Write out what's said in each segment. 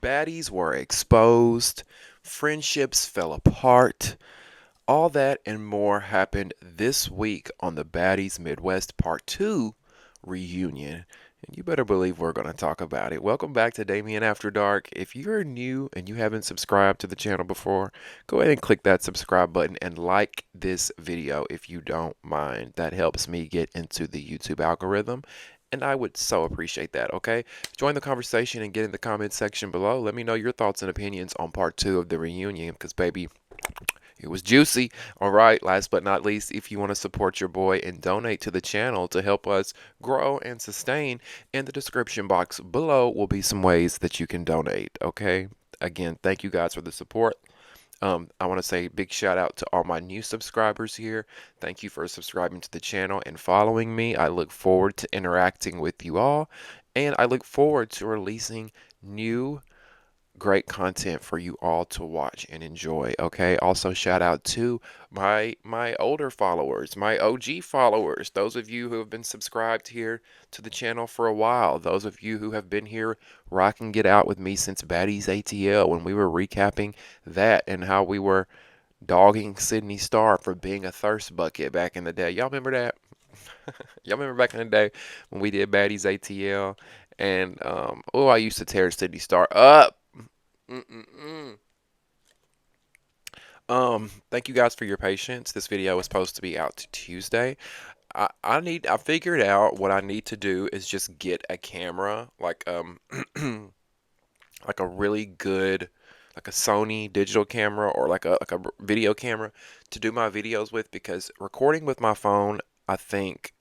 Baddies were exposed, friendships fell apart. All that and more happened this week on the Baddies Midwest Part 2 reunion. And you better believe we're going to talk about it. Welcome back to Damien After Dark. If you're new and you haven't subscribed to the channel before, go ahead and click that subscribe button and like this video if you don't mind. That helps me get into the YouTube algorithm. And I would so appreciate that, okay? Join the conversation and get in the comment section below. Let me know your thoughts and opinions on part 2 of the reunion because, baby, it was juicy. All right, last but not least, if you want to support your boy and donate to the channel to help us grow and sustain, in the description box below will be some ways that you can donate, okay? Again, thank you guys for the support. I want to say big shout out to all my new subscribers here. Thank you for subscribing to the channel and following me. I look forward to interacting with you all, and I look forward to releasing new great content for you all to watch and enjoy. Okay, also shout out to my older followers, my OG followers, those of you who have been subscribed here to the channel for a while, those of you who have been here rocking it out with me since Baddies ATL when we were recapping that and how we were dogging Sydney Star for being a thirst bucket back in the day. Y'all remember that? Y'all remember back in the day when we did Baddies ATL and oh, I used to tear Sydney Star up. Mm-mm-mm. Thank you guys for your patience. This video is supposed to be out Tuesday. I figured out what I need to do is just get a camera, like like a really good, like a Sony digital camera or like a video camera to do my videos with, because recording with my phone, I think,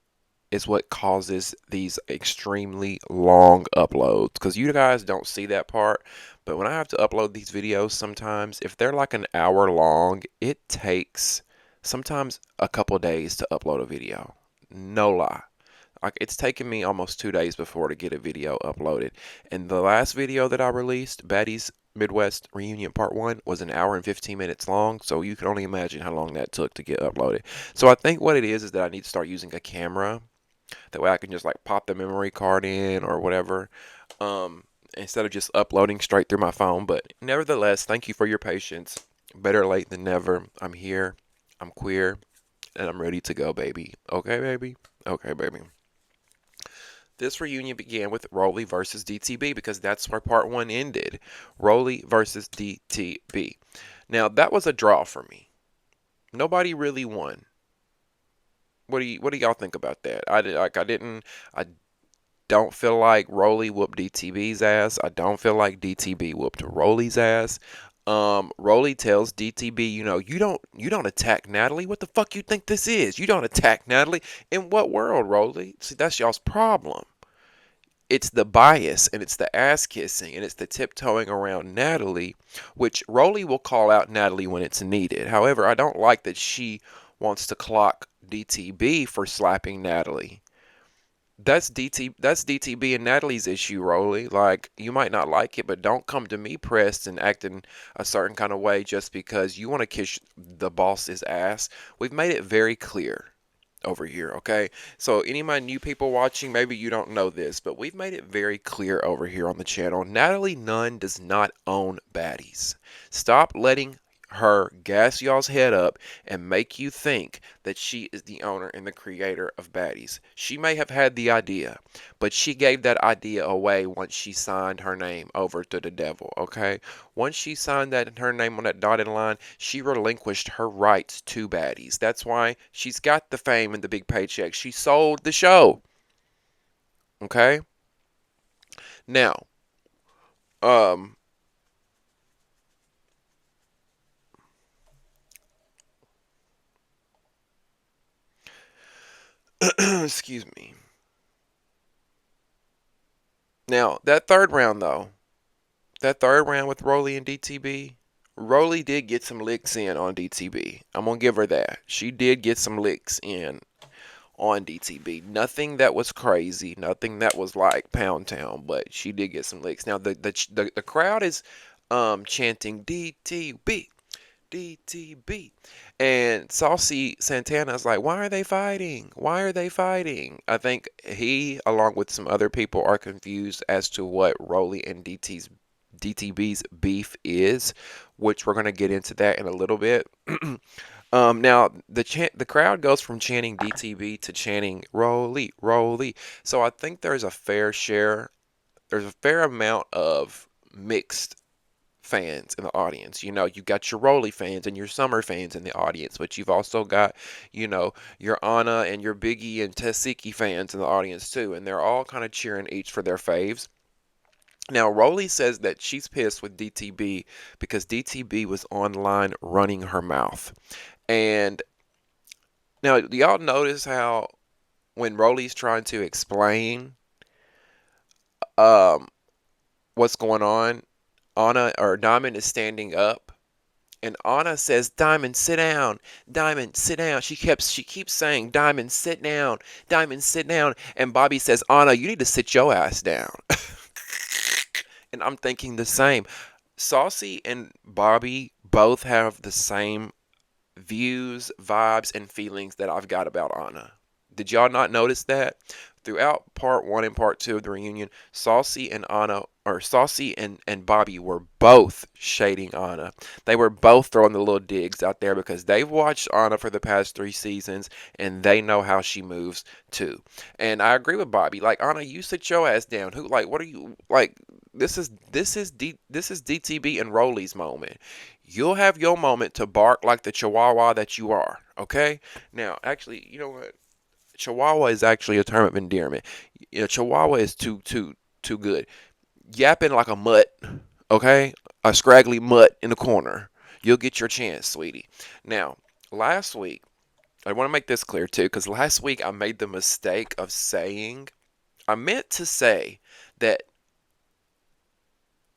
is what causes these extremely long uploads, because you guys don't see that part, but when I have to upload these videos, sometimes if they're like an hour long, it takes sometimes a couple days to upload a video. No lie. Like, it's taken me almost 2 days before to get a video uploaded, and the last video that I released, Baddies Midwest Reunion Part 1, was an hour and 15 minutes long, so you can only imagine how long that took to get uploaded. So I think what it is that I need to start using a camera. That way I can just like pop the memory card in or whatever, instead of just uploading straight through my phone. But nevertheless, thank you for your patience. Better late than never. I'm here. I'm queer. And I'm ready to go, baby. Okay, baby? Okay, baby. This reunion began with Rolley versus DTB because that's where part 1 ended. Rolley versus DTB. Now, that was a draw for me. Nobody really won. What do y'all think about that? I don't feel like Rolley whooped DTB's ass. I don't feel like DTB whooped Rolley's ass. Rolley tells DTB, you don't attack Natalie. What the fuck you think this is? You don't attack Natalie. In what world, Rolley? See, that's y'all's problem. It's the bias and it's the ass kissing and it's the tiptoeing around Natalie, which Rolley will call out Natalie when it's needed. However, I don't like that she wants to clock DTB for slapping Natalie. That's DTB and Natalie's issue, Roly. Like, you might not like it, but don't come to me pressed and acting a certain kind of way just because you want to kiss the boss's ass. We've made it very clear over here, okay? So any of my new people watching, maybe you don't know this, but we've made it very clear over here on the channel. Natalie Nunn does not own Baddies. Stop letting her gas y'all's head up and make you think that she is the owner and the creator of Baddies. She may have had the idea, but she gave that idea away once she signed her name over to the devil, okay? Once she signed her name on that dotted line, she relinquished her rights to Baddies. That's why she's got the fame and the big paycheck. She sold the show, okay? Now, um, excuse me. Now, that third round, though, that third round with Rolley and DTB, Rolley did get some licks in on DTB. I'm going to give her that. She did get some licks in on DTB. Nothing that was crazy. Nothing that was like Pound Town, but she did get some licks. Now, the crowd is chanting DTB. DTB. And Saucy Santana's like, why are they fighting? Why are they fighting? I think he, along with some other people, are confused as to what Rolley and DTB's beef is, which we're going to get into that in a little bit. Now the crowd goes from chanting DTB to chanting Rolly, Rolly. So I think there's a fair share, there's a fair amount of mixed fans in the audience. You know, you got your Rolly fans and your Summer fans in the audience, but you've also got, you know, your Anna and your Biggie and Tessiki fans in the audience too, and they're all kind of cheering each for their faves. Now, Rolly says that she's pissed with DTB because DTB was online running her mouth. And now, do y'all notice how when Rolly's trying to explain um, what's going on, Anna or Diamond is standing up, and Anna says, "Diamond, sit down. Diamond, sit down." She keeps saying, "Diamond, sit down. Diamond, sit down." And Bobby says, "Anna, you need to sit your ass down." And I'm thinking the same. Saucy and Bobby both have the same views, vibes, and feelings that I've got about Anna. Did y'all not notice that? Throughout part one and part two of the reunion, Saucy and Anna, or Saucy and Bobby were both shading Anna. They were both throwing the little digs out there because they've watched Anna for the past 3 seasons and they know how she moves too. And I agree with Bobby. Like, Anna, you sit your ass down. Who, like, what are you like? This is DTB and Rolly's moment. You'll have your moment to bark like the chihuahua that you are, okay? Now, actually, you know what? Chihuahua is actually a term of endearment. You know, Chihuahua is too good. Yapping like a mutt, okay? A scraggly mutt in the corner. You'll get your chance, sweetie. Now, last week, I want to make this clear too, because last week I made the mistake of saying, I meant to say that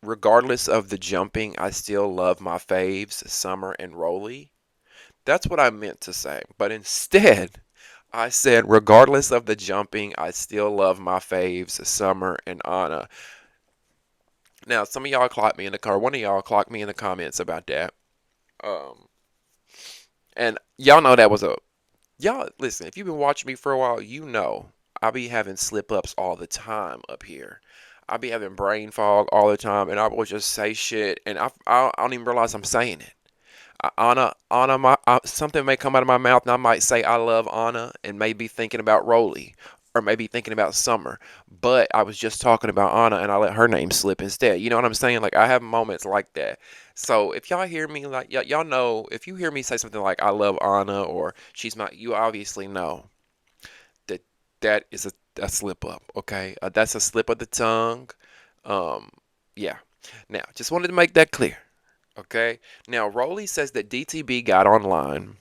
regardless of the jumping, I still love my faves, Summer and Rolly. That's what I meant to say. But instead, I said, regardless of the jumping, I still love my faves, Summer and Anna. Now, some of y'all clocked me in the car. One of y'all clocked me in the comments about that. Um, and y'all know that was a. Y'all, listen, if you've been watching me for a while, you know I be having slip ups all the time up here. I be having brain fog all the time, and I will just say shit, and I don't even realize I'm saying it. Anna, something may come out of my mouth, and I might say I love Anna, and maybe thinking about Rolly, or maybe thinking about Summer. But I was just talking about Anna, and I let her name slip instead. You know what I'm saying? Like, I have moments like that. So if y'all hear me, like, y'all know, if you hear me say something like I love Anna or she's my, you obviously know that that is a slip up. Okay, that's a slip of the tongue. Um, yeah. Now, just wanted to make that clear. Okay. Now, Rolly says that DTB got online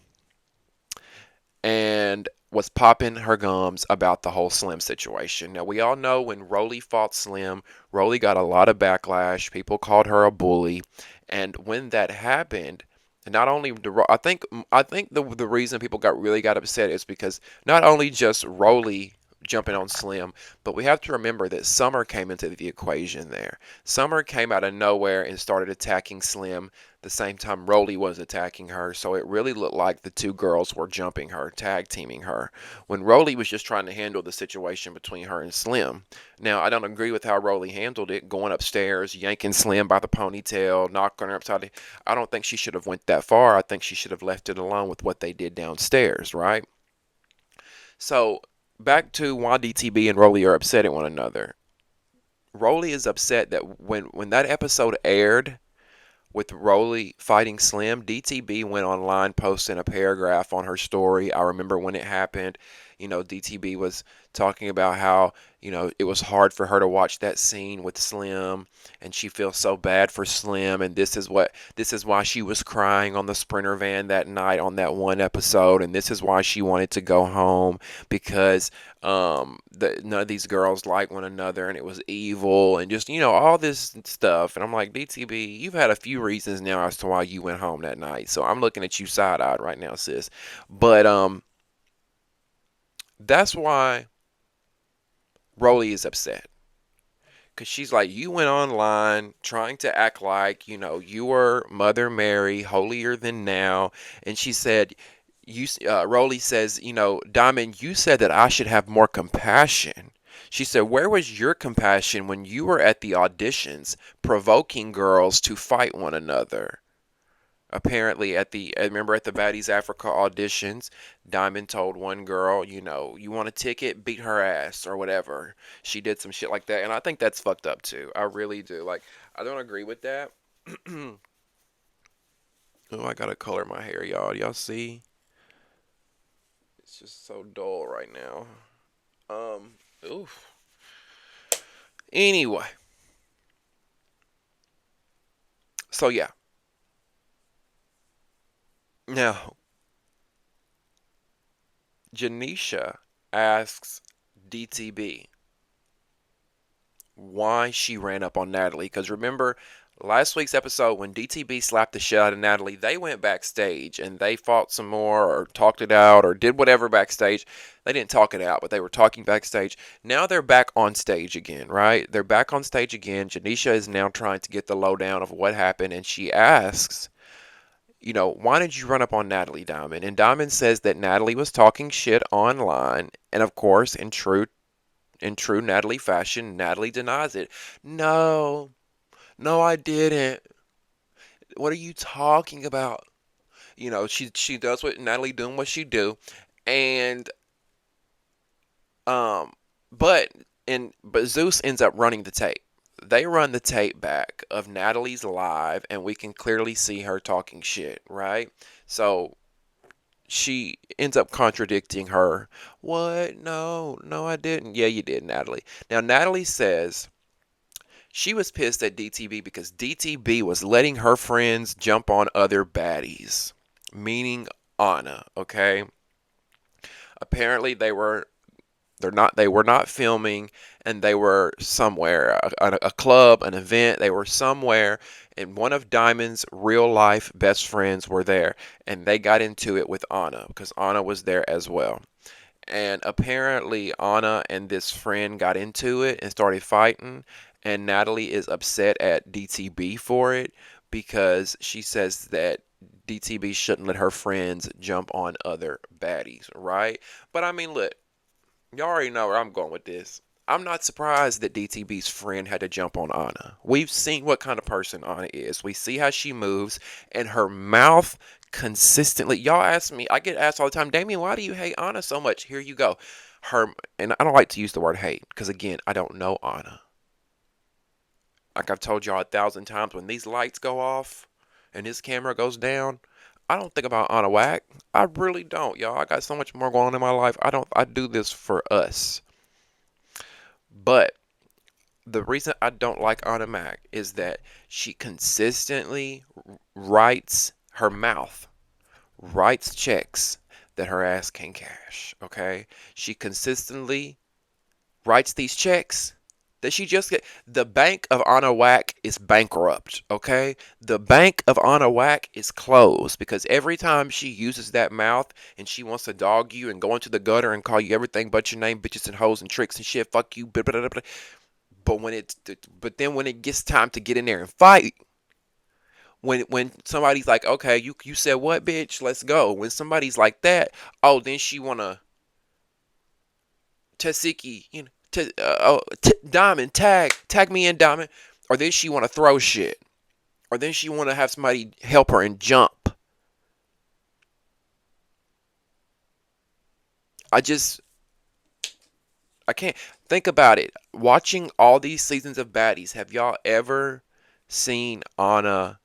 and was popping her gums about the whole Slim situation. Now, we all know when Rolly fought Slim, Rolly got a lot of backlash. People called her a bully. And when that happened, not only I think the reason people got upset is because not only just Rolly jumping on Slim, but we have to remember that Summer came into the equation there. Summer came out of nowhere and started attacking Slim the same time Rolly was attacking her, so it really looked like the two girls were jumping her, tag teaming her, when Rolly was just trying to handle the situation between her and Slim. Now, I don't agree with how Rolly handled it, going upstairs, yanking Slim by the ponytail, knocking her upside the. I don't think she should have went that far. I think she should have left it alone with what they did downstairs, right? So, back to why DTB and Rolly are upset at one another. Rolly is upset that when that episode aired, with Rolly fighting Slim, DTB went online posting a paragraph on her story. I remember when it happened. You know, DTB was talking about how, you know, it was hard for her to watch that scene with Slim and she feels so bad for Slim, and this is why she was crying on the Sprinter van that night on that one episode, and this is why she wanted to go home because none of these girls like one another and it was evil and just, you know, all this stuff. And I'm like, DTB, you've had a few reasons now as to why you went home that night, so I'm looking at you side-eyed right now, sis. But that's why Rolly is upset. Because she's like, you went online trying to act like, you know, you were Mother Mary, holier than now. And she said, Rolly says, you know, Diamond, you said that I should have more compassion. She said, "Where was your compassion when you were at the auditions provoking girls to fight one another?" Apparently, I remember at the Baddies Africa auditions, Diamond told one girl, you want a ticket, beat her ass or whatever. She did some shit like that, and I think that's fucked up too. I really do. Like, I don't agree with that. Oh, I gotta color my hair, y'all. Y'all see? It's just so dull right now. Oof. Anyway, so yeah. Now, Janisha asks DTB why she ran up on Natalie. Because remember, last week's episode, when DTB slapped the shit out of Natalie, they went backstage and they fought some more or talked it out or did whatever backstage. They didn't talk it out, but they were talking backstage. Now they're back on stage again, right? They're back on stage again. Janisha is now trying to get the lowdown of what happened, and she asks, why did you run up on Natalie, Diamond? And Diamond says that Natalie was talking shit online, and of course, in true Natalie fashion, Natalie denies it. No, no, I didn't. What are you talking about? She does what Natalie doing what she do, and um, but but Zeus ends up running the tape. They run the tape back of Natalie's live, and we can clearly see her talking shit, right? So she ends up contradicting her. What? No, no, I didn't. Yeah, you did, Natalie. Now, Natalie says she was pissed at DTB because DTB was letting her friends jump on other baddies, meaning Anna, okay? Apparently they were not filming, and they were somewhere, a club, an event. They were somewhere, and one of Diamond's real life best friends were there, and they got into it with Anna because Anna was there as well. And apparently Anna and this friend got into it and started fighting, and Natalie is upset at DTB for it because she says that DTB shouldn't let her friends jump on other baddies, right? But I mean, look, y'all already know where I'm going with this. I'm not surprised that DTB's friend had to jump on Anna. We've seen what kind of person Anna is. We see how she moves, and her mouth consistently. Y'all ask me, I get asked all the time, Damien, why do you hate Anna so much? Here you go. And I don't like to use the word hate because, again, I don't know Anna. Like I've told y'all 1,000 times, when these lights go off and this camera goes down, I don't think about Anna Whack. I really don't, y'all. I got so much more going on in my life. I do this for us. But the reason I don't like Anna Mac is that she consistently writes her mouth, writes checks that her ass can cash. Okay? She consistently writes these checks that she just get. The bank of Anna Whack is bankrupt. Okay? The bank of Anna Whack is closed because every time she uses that mouth and she wants to dog you and go into the gutter and call you everything but your name, bitches and hoes and tricks and shit, fuck you, blah, blah, blah, blah. But then when it gets time to get in there and fight, when somebody's like, okay, you said what, bitch? Let's go. When somebody's like that, oh, then she wanna Tessiki, Diamond, tag me in, Diamond, or then she wanna throw shit, or then she wanna have somebody help her and jump. I just I can't think about it. Watching all these seasons of Baddies, have y'all ever seen Anna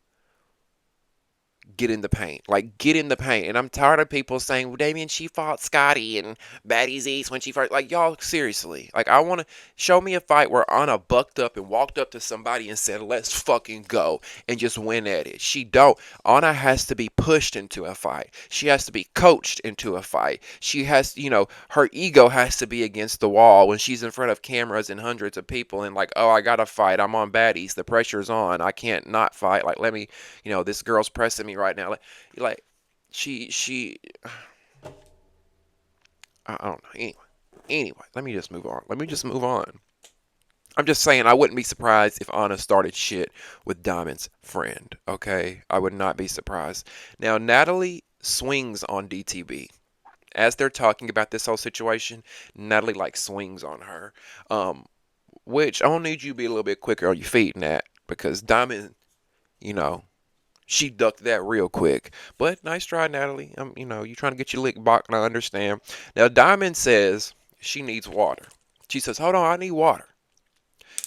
get in the paint? Like, get in the paint. And I'm tired of people saying, well, Damien, she fought Scotty and Baddies East when she first. Like, y'all, seriously. Like, I want to show me a fight where Anna bucked up and walked up to somebody and said, let's fucking go, and just went at it. She don't. Anna has to be pushed into a fight. She has to be coached into a fight. She has, her ego has to be against the wall when she's in front of cameras and hundreds of people and like, oh, I got to fight. I'm on Baddies. The pressure's on. I can't not fight. Like, let me, this girl's pressing me right now. Like she I don't know. Anyway, let me just move on. I'm just saying, I wouldn't be surprised if Anna started shit with Diamond's friend. Okay, I would not be surprised. Now Natalie swings on DTB as they're talking about this whole situation, Natalie like swings on her. Which I don't need you to be a little bit quicker on your feet, Nat, because Diamond, you know, she ducked that real quick. But nice try, Natalie. You trying to get your lick back, and I understand. Now Diamond says she needs water. She says, "Hold on, I need water."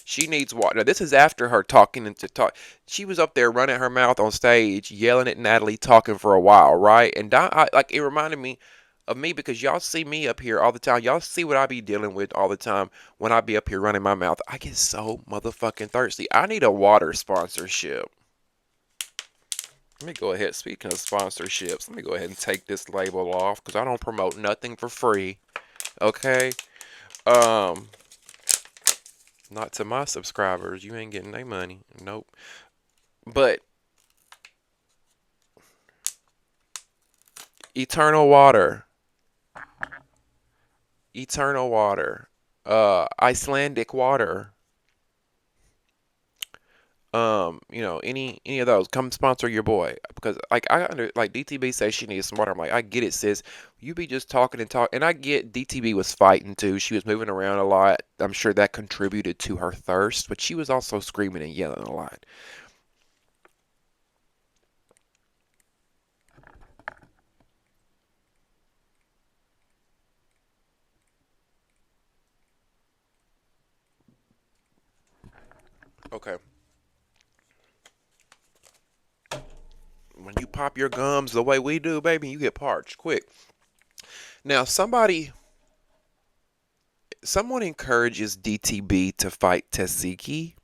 She needs water. Now, this is after her talking and to talk. She was up there running her mouth on stage, yelling at Natalie, talking for a while, right? And like it reminded me of me because y'all see me up here all the time. Y'all see what I be dealing with all the time when I be up here running my mouth. I get so motherfucking thirsty. I need a water sponsorship. Let me go ahead. Speaking of sponsorships, let me go ahead and take this label off because I don't promote nothing for free. Okay. Um, Not to my subscribers. You ain't getting their money. Nope. But eternal water. Eternal water. Icelandic water. Any of those, come sponsor your boy because like DTB says she needs some water. I'm like, I get it, sis. You be just talking and talk, and I get DTB was fighting too. She was moving around a lot. I'm sure that contributed to her thirst, but she was also screaming and yelling a lot. Okay. When you pop your gums the way we do, baby, you get parched quick. Now, someone encourages DTB to fight Tessiki.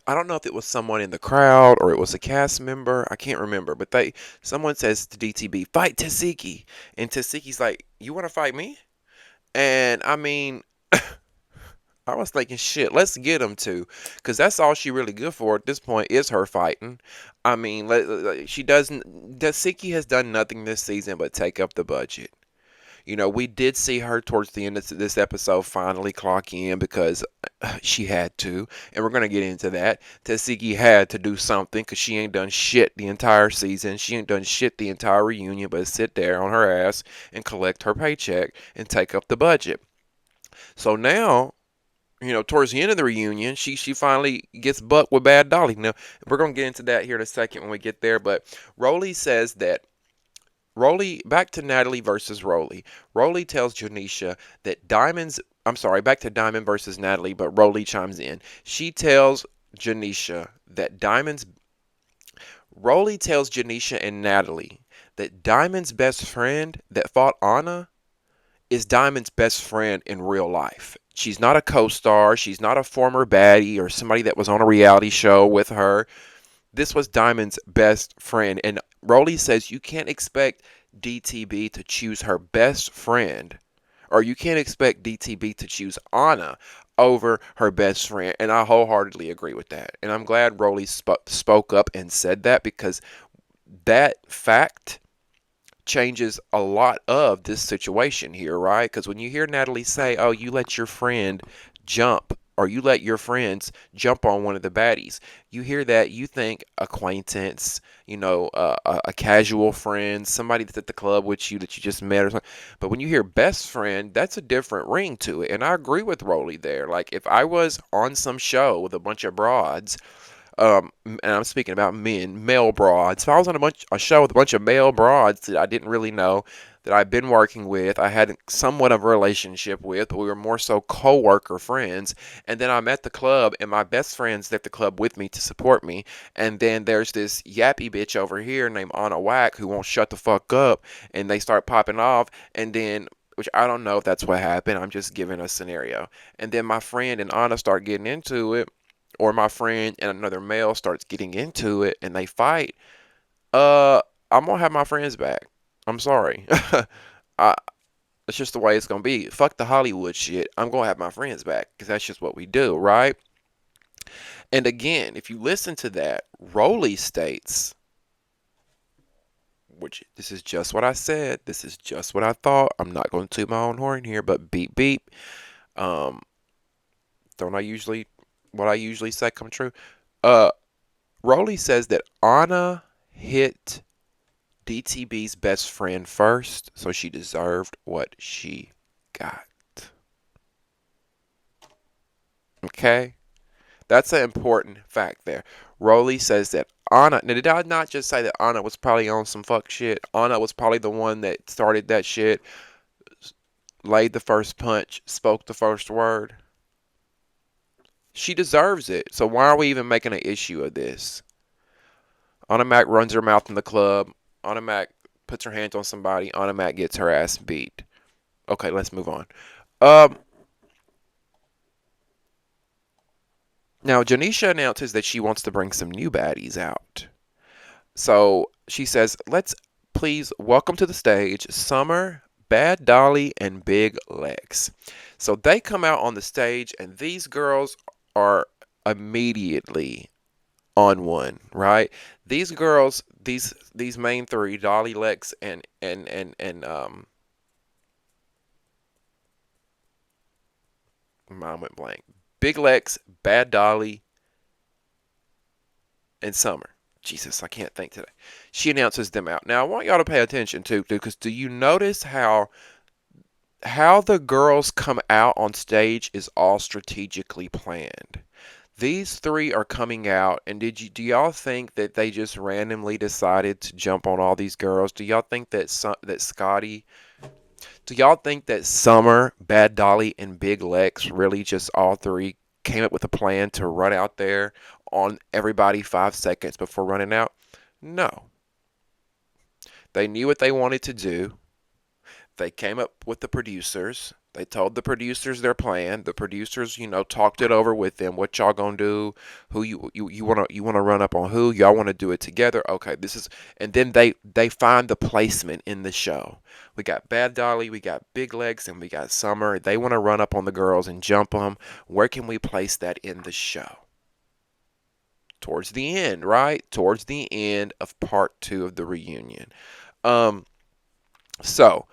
I don't know if it was someone in the crowd or it was a cast member. I can't remember, but someone says to DTB, "Fight Tessiki," and Tessiki's like, "You want to fight me?" And I mean, I was thinking, shit, let's get him to, because that's all she really good for at this point is her fighting. I mean, she doesn't. Tessiki has done nothing this season but take up the budget. We did see her towards the end of this episode finally clock in because she had to, and we're going to get into that. Tessiki had to do something because she ain't done shit the entire season. She ain't done shit the entire reunion but sit there on her ass and collect her paycheck and take up the budget. So now, towards the end of the reunion, she finally gets bucked with Bad Dolly. Now, we're going to get into that here in a second when we get there, but Rolley says that back to Natalie versus Rolley. Rolley tells Janisha that back to Diamond versus Natalie, but Rolley chimes in. Rolley tells Janisha and Natalie that Diamond's best friend that fought Anna is Diamond's best friend in real life. She's not a co-star. She's not a former baddie or somebody that was on a reality show with her. This was Diamond's best friend. And Rolley says you can't expect DTB to choose her best friend, or you can't expect DTB to choose Anna over her best friend. And I wholeheartedly agree with that. And I'm glad Rolley spoke up and said that because that fact changes a lot of this situation here, right? Because when you hear Natalie say, "Oh, you let your friend jump," or "you let your friends jump on one of the baddies," you hear that, you think acquaintance, a casual friend, somebody that's at the club with you that you just met or something. But when you hear best friend, that's a different ring to it. And I agree with Rolley there. Like if I was on some show with a bunch of broads, and I'm speaking about male broads. If I was on a show with a bunch of male broads that I didn't really know, that I've been working with, I had somewhat of a relationship with, but we were more so co-worker friends. And then I'm at the club, and my best friend's at the club with me to support me. And then there's this yappy bitch over here named Anna Whack who won't shut the fuck up, and they start popping off, and then. Which I don't know if that's what happened. I'm just giving a scenario. And then my friend and Anna start getting into it, or my friend and another male starts getting into it and they fight, I'm gonna have my friends back. I'm sorry. I, it's just the way it's gonna be. Fuck the Hollywood shit. I'm gonna have my friends back because that's just what we do, right? And again, if you listen to that, Rolley states, which this is just what I said. This is just what I thought. I'm not going to toot my own horn here, but beep beep. Um, don't I usually what I usually say come true? Uh, Rolley says that Anna hit DTB's best friend first, so she deserved what she got. Okay? That's an important fact there. Rolley says that Anna, now did I not just say that Anna was probably on some fuck shit? Anna was probably the one that started that shit, laid the first punch, spoke the first word. She deserves it. So why are we even making an issue of this? Anna Mac runs her mouth in the club. Anna Mac puts her hands on somebody. Anna Mac gets her ass beat. Okay, let's move on. Um, Now Janisha announces that she wants to bring some new baddies out. So she says, let's please welcome to the stage Summer, Bad Dolly, and Big Lex. So they come out on the stage, and these girls are immediately on one, right? These girls, these main three, Dolly, Lex, and mine went blank. Big Lex, Bad Dolly, and Summer. Jesus, I can't think today. She announces them out. Now I want y'all to pay attention too, because do you notice how the girls come out on stage is all strategically planned? These three are coming out, and do y'all think that they just randomly decided to jump on all these girls? Do y'all think that Scotty? Do y'all think that Summer, Bad Dolly, and Big Lex really just all three came up with a plan to run out there on everybody 5 seconds before running out? No. They knew what they wanted to do. They came up with the producers. They told the producers their plan. The producers, talked it over with them. What y'all gonna do? Who you wanna run up on who? Y'all wanna do it together? Okay, this is, and then they find the placement in the show. We got Bad Dolly, we got Big Legs, and we got Summer. They wanna run up on the girls and jump them. Where can we place that in the show? Towards the end, right? Towards the end of part 2 of the reunion. Um, so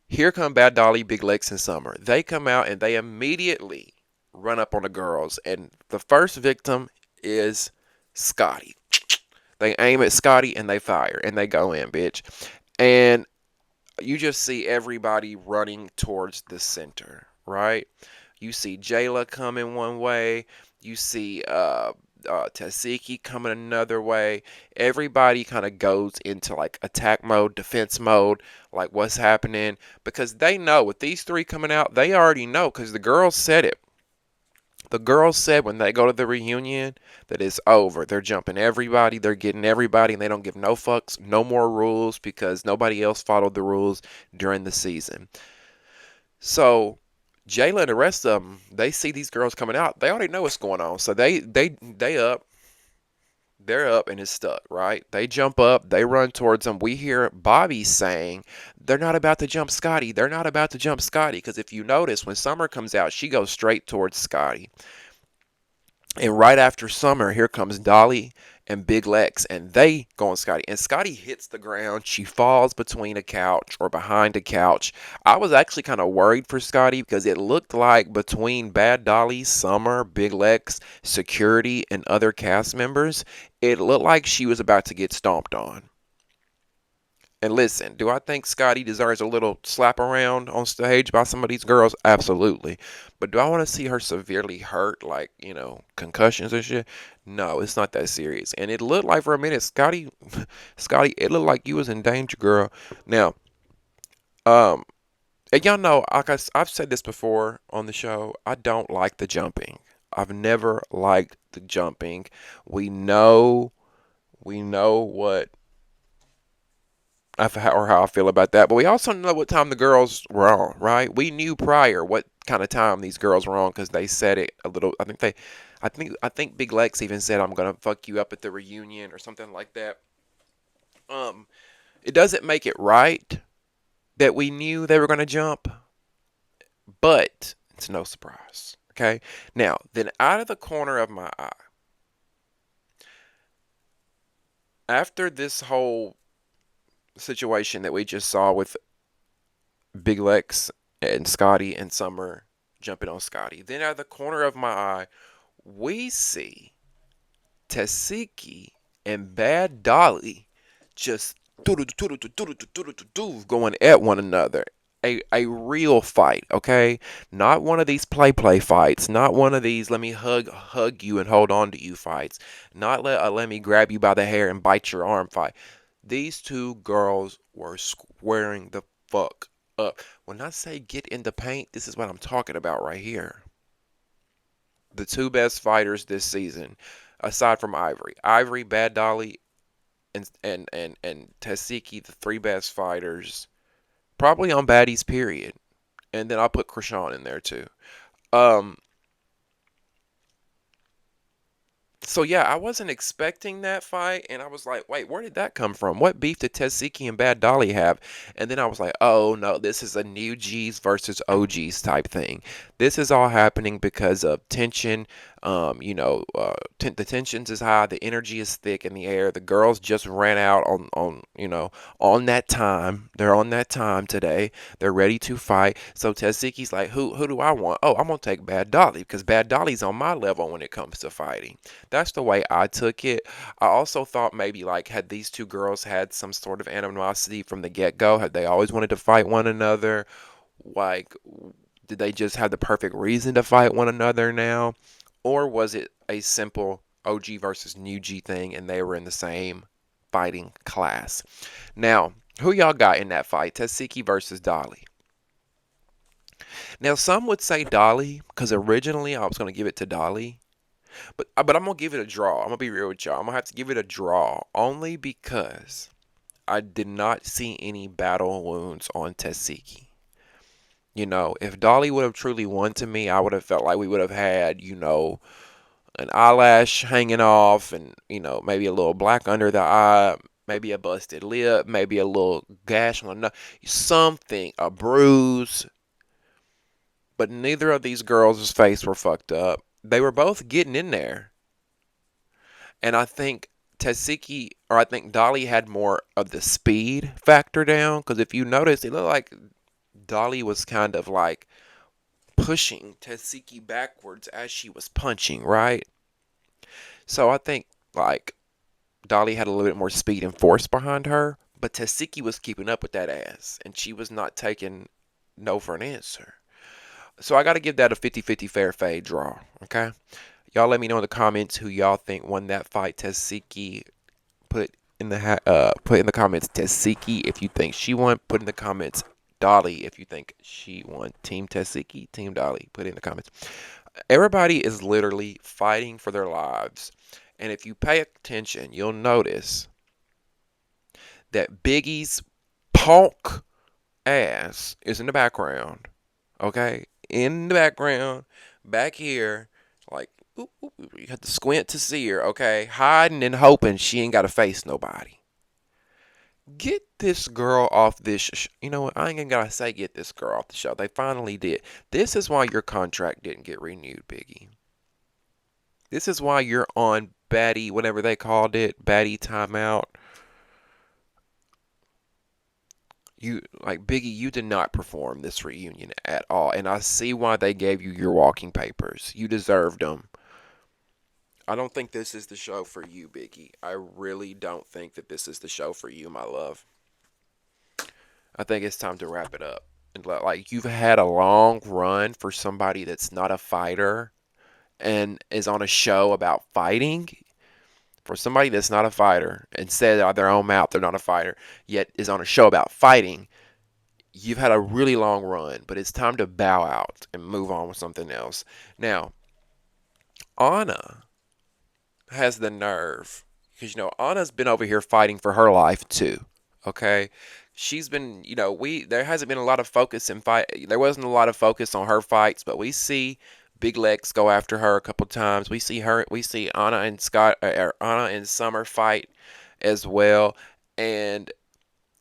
here come Bad Dolly, Big Lex, and Summer. They come out and they immediately run up on the girls. And the first victim is Scotty. They aim at Scotty and they fire and they go in, bitch. And you just see everybody running towards the center, right? You see Jayla coming one way. You see Tessiki coming another way. Everybody kind of goes into like attack mode, defense mode, like what's happening. Because they know with these three coming out, they already know because the girls said it. The girls said when they go to the reunion that it's over. They're jumping everybody, they're getting everybody, and they don't give no fucks, no more rules because nobody else followed the rules during the season. So Jayla and the rest of them, they see these girls coming out. They already know what's going on. So they're up and it's stuck, right? They jump up, they run towards them. We hear Bobby saying, they're not about to jump Scotty. They're not about to jump Scotty. Because if you notice, when Summer comes out, she goes straight towards Scotty. And right after Summer, here comes Dolly and Big Lex, and they go on Scotty. And Scotty hits the ground. She falls between a couch or behind a couch. I was actually kind of worried for Scotty because it looked like between Bad Dolly, Summer, Big Lex, security, and other cast members, it looked like she was about to get stomped on. And listen, do I think Scotty deserves a little slap around on stage by some of these girls? Absolutely. But do I want to see her severely hurt, like, concussions and shit? No, it's not that serious. And it looked like for a minute, Scotty, it looked like you was in danger, girl. Now, um, and y'all know, I've said this before on the show, I don't like the jumping. I've never liked the jumping. We know, what or how I feel about that. But we also know what time the girls were on, right? We knew prior what kind of time these girls were on because they said it a little. I think Big Lex even said, "I'm gonna fuck you up at the reunion" or something like that. Um, it doesn't make it right that we knew they were gonna jump, but it's no surprise. Okay. Now, then, out of the corner of my eye, after this whole situation that we just saw with Big Lex and Scotty and Summer jumping on Scotty. Then out of the corner of my eye, we see Tessiki and Bad Dolly just going at one another. A real fight, okay? Not one of these play fights. Not one of these let me hug you and hold on to you fights. Not let me grab you by the hair and bite your arm fight. These two girls were squaring the fuck up. When I say get in the paint, this is what I'm talking about right here. The two best fighters this season, aside from Ivory, Bad Dolly, and Tessiki, the three best fighters, probably on Baddies, period. And then I'll put Krishan in there too. Um, So yeah, I wasn't expecting that fight, and I was like, wait, where did that come from? What beef did Tessiki and Bad Dolly have? And then I was like, oh no, this is a new G's versus OGs type thing. This is all happening because of tension. The tensions is high, the energy is thick in the air. The girls just ran out on that time. They're on that time today. They're ready to fight. So Tessiki's like, who do I want? Oh, I'm gonna take Bad Dolly because Bad Dolly's on my level when it comes to fighting. That's the way I took it. I also thought maybe like had these two girls had some sort of animosity from the get-go, had they always wanted to fight one another, like did they just have the perfect reason to fight one another now? Or was it a simple OG versus new G thing and they were in the same fighting class? Now, who y'all got in that fight? Tessiki versus Dolly. Now, some would say Dolly because originally I was going to give it to Dolly. But I'm gonna give it a draw. I'm gonna be real with y'all. I'm gonna have to give it a draw only because I did not see any battle wounds on Tessiki. If Dolly would have truly won to me, I would have felt like we would have had, an eyelash hanging off and, maybe a little black under the eye, maybe a busted lip, maybe a little gash on the nose, something, a bruise. But neither of these girls' face were fucked up. They were both getting in there. And I think I think Dolly had more of the speed factor down. Because if you notice, it looked like Dolly was kind of like pushing Tessiki backwards as she was punching, right? So I think like Dolly had a little bit more speed and force behind her. But Tessiki was keeping up with that ass. And she was not taking no for an answer. So I got to give that a 50-50 fair fade draw, okay? Y'all let me know in the comments who y'all think won that fight. Tessiki, put in the comments Tessiki if you think she won. Put in the comments Dolly if you think she won. Team Tessiki, Team Dolly. Put it in the comments. Everybody is literally fighting for their lives. And if you pay attention, you'll notice that Biggie's punk ass is in the background. Okay? In the background, back here, like, you have to squint to see her, okay? Hiding and hoping she ain't got to face nobody. Get this girl off this. You know what? I ain't even got to say get this girl off the show. They finally did. This is why your contract didn't get renewed, Biggie. This is why you're on Baddie, whatever they called it, Baddie timeout. Biggie, you did not perform this reunion at all. And I see why they gave you your walking papers. You deserved them. I don't think this is the show for you, Biggie. I really don't think that this is the show for you, my love. I think it's time to wrap it up. And like you've had a long run for somebody that's not a fighter and is on a show about fighting. For somebody that's not a fighter and said out their own mouth they're not a fighter, yet is on a show about fighting, you've had a really long run, but it's time to bow out and move on with something else. Now, Anna has the nerve, because Anna's been over here fighting for her life too. Okay, she's been, there hasn't been a lot of focus in fight. There wasn't a lot of focus on her fights, but we see Big Lex go after her a couple times. We see Anna and Anna and Summer fight as well, and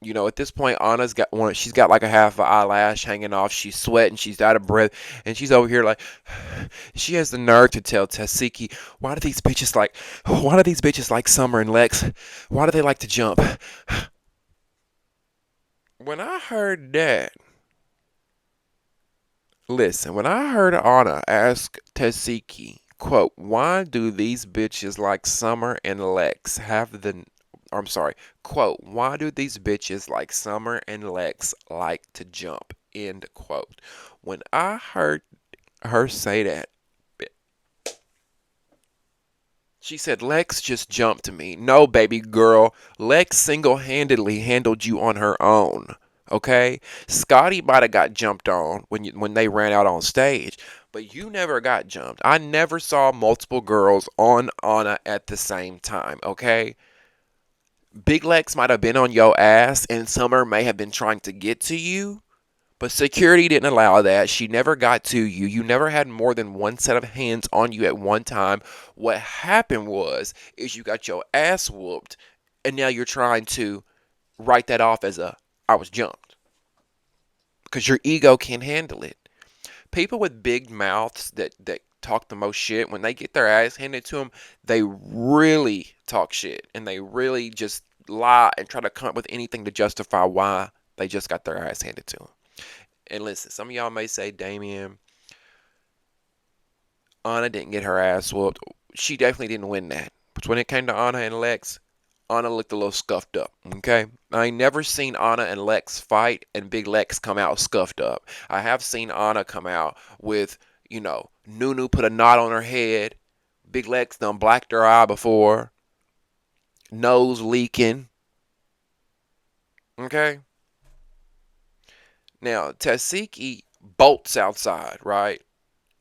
at this point, Anna's got one. She's got like a half an eyelash hanging off. She's sweating. She's out of breath, and she's over here like, she has the nerve to tell Tessiki, why do these bitches like Summer and Lex? Why do they like to jump? When I heard that, listen, when I heard Anna ask Tessiki, quote, why do these bitches like Summer and Lex have the I'm sorry, quote, why do these bitches like Summer and Lex like to jump, end quote. When I heard her say that, she said, Lex just jumped me. No, baby girl. Lex single-handedly handled you on her own. Okay? Scotty might have got jumped on when they ran out on stage, but you never got jumped. I never saw multiple girls on Anna at the same time. Okay? Big Lex might have been on your ass, and Summer may have been trying to get to you, but security didn't allow that. She never got to you. You never had more than one set of hands on you at one time. What happened is you got your ass whooped, and now you're trying to write that off as I was jumped. Because your ego can't handle it. People with big mouths that talk the most shit, when they get their ass handed to them, they really talk shit. And they really just lie and try to come up with anything to justify why they just got their ass handed to them. And listen, some of y'all may say, Damien, Anna didn't get her ass whooped. She definitely didn't win that. But when it came to Anna and Lex, Anna looked a little scuffed up, okay? I ain't never seen Anna and Lex fight and Big Lex come out scuffed up. I have seen Anna come out with, Nunu put a knot on her head. Big Lex done blacked her eye before. Nose leaking. Okay? Now, Tessiki bolts outside, right?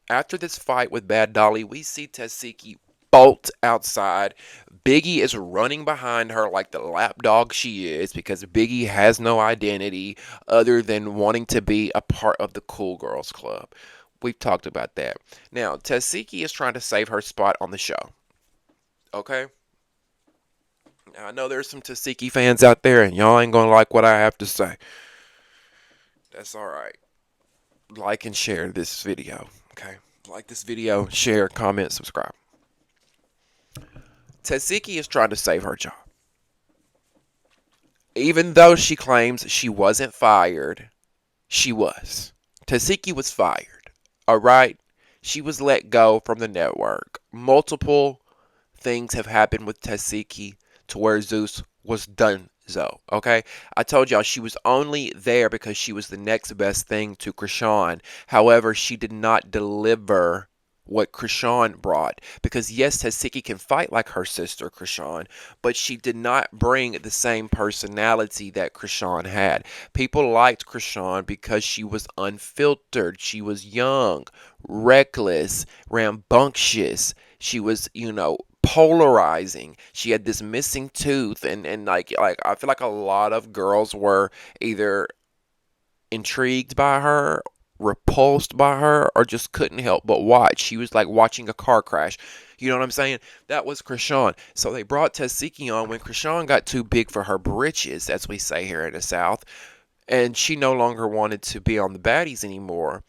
After this fight with Bad Dolly, we see Tessiki bolt outside. Biggie is running behind her like the lapdog she is, because Biggie has no identity other than wanting to be a part of the Cool Girls Club. We've talked about that. Now, Tessiki is trying to save her spot on the show. Okay? Now, I know there's some Tessiki fans out there, and y'all ain't gonna like what I have to say. That's alright. Like and share this video. Okay? Like this video, share, comment, subscribe. Tessiki is trying to save her job. Even though she claims she wasn't fired, she was. Tessiki was fired. Alright? She was let go from the network. Multiple things have happened with Tessiki to where Zeus was done. Okay? I told y'all she was only there because she was the next best thing to Krishan. However, she did not deliver what Krishan brought. Because yes, Tessiki can fight like her sister Krishan, but she did not bring the same personality that Krishan had. People liked Krishan because she was unfiltered. She was young, reckless, rambunctious. She was, polarizing. She had this missing tooth, and like I feel like a lot of girls were either intrigued by her, repulsed by her, or just couldn't help but watch. She was like watching a car crash. You know what I'm saying? That was Krishan. So they brought Tessiki on when Krishan got too big for her britches, as we say here in the South, and she no longer wanted to be on the Baddies anymore.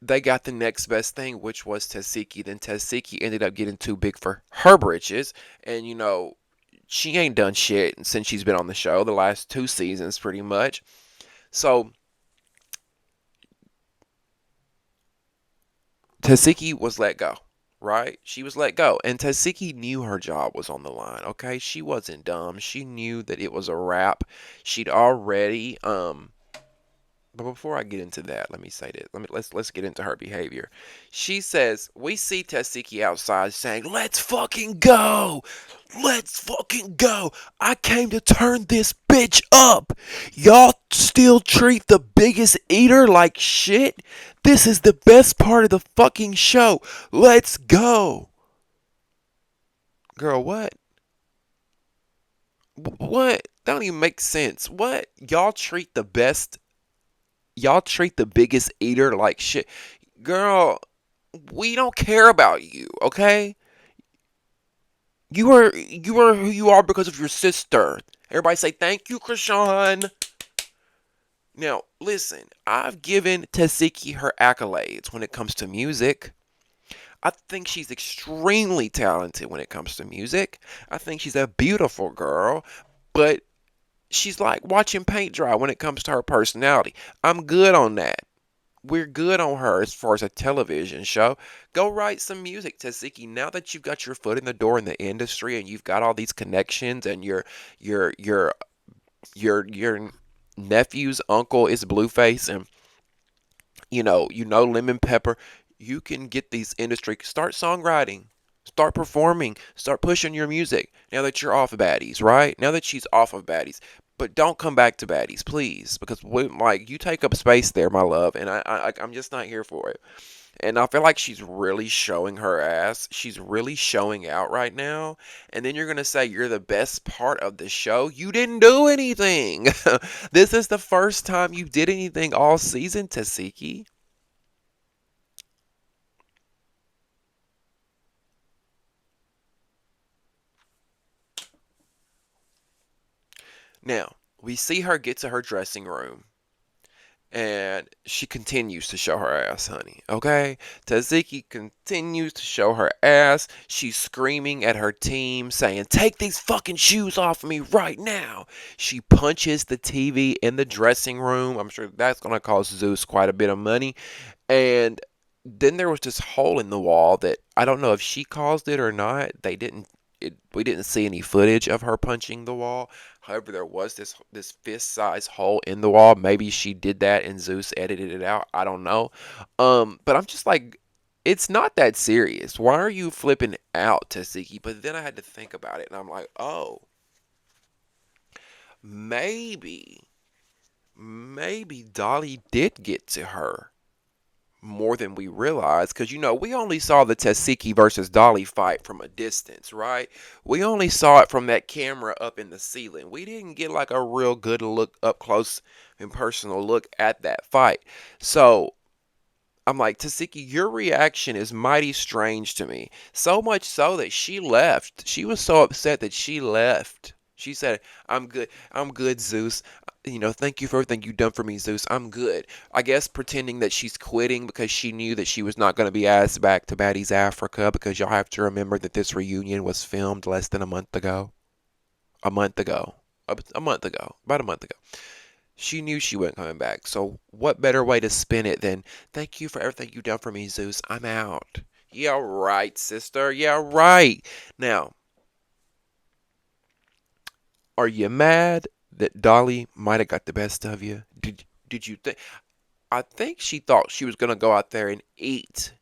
They got the next best thing, which was Tessiki. Then Tessiki ended up getting too big for her britches, and she ain't done shit since she's been on the show, the last 2 seasons pretty much. So Tessiki was let go, right? She was let go, and Tessiki knew her job was on the line. Okay, she wasn't dumb. She knew that it was a wrap. She'd already But before I get into that, let me say this. Let's get into her behavior. She says, we see Tessiki outside saying, "Let's fucking go. Let's fucking go. I came to turn this bitch up. Y'all still treat the biggest eater like shit? This is the best part of the fucking show. Let's go." Girl, what? What? That don't even make sense. What? Y'all treat the biggest eater like shit. Girl, we don't care about you, okay? You are who you are because of your sister. Everybody say thank you, Krishan. Now, listen, I've given Tessiki her accolades when it comes to music. I think she's extremely talented when it comes to music. I think she's a beautiful girl, but she's like watching paint dry when it comes to her personality. I'm good on that. we're good on her as far as a television show. Go write some music, Tessiki. Now that you've got your foot in the door in the industry and you've got all these connections and your your your nephew's uncle is Blueface and Lemon Pepper, you can get these industry, start songwriting, start performing, start pushing your music. Now that you're off of Baddies, right? Now that she's off of Baddies, but don't come back to Baddies, please, because you take up space there, my love, and I'm just not here for it. And I feel like she's really showing her ass. She's really showing out right now. And then you're going to say you're the best part of the show. You didn't do anything. This is the first time you did anything all season, Tessiki. Now, we see her get to her dressing room. And she continues to show her ass, honey. Okay? Tessiki continues to show her ass. She's screaming at her team, saying, "Take these fucking shoes off me right now." She punches the TV in the dressing room. I'm sure that's going to cost Zeus quite a bit of money. And then there was this hole in the wall that I don't know if she caused it or not. We didn't see any footage of her punching the wall. However, there was this fist-sized hole in the wall. Maybe she did that and Zeus edited it out. I don't know. But I'm just like, it's not that serious. Why are you flipping out, Tessiki? But then I had to think about it, and I'm like, oh, maybe, maybe Dolly did get to her more than we realized, because we only saw the Tessiki versus Dolly fight from a distance, right? We only saw it from that camera up in the ceiling. We didn't get like a real good look, up close and personal look at that fight. So I'm like, Tessiki, your reaction is mighty strange to me. So much so that she left. She was so upset that she left. She said, "I'm good. I'm good, Zeus. Thank you for everything you've done for me, Zeus. I'm good." I guess pretending that she's quitting because she knew that she was not going to be asked back to Baddies Africa, because y'all have to remember that this reunion was filmed less than a month ago. A month ago. A month ago. About a month ago. She knew she wasn't coming back. So what better way to spin it than, "Thank you for everything you've done for me, Zeus. I'm out." Yeah, right, sister. Yeah, right. Now, are you mad that Dolly might have got the best of you? Did you think? I think she thought she was gonna go out there and eat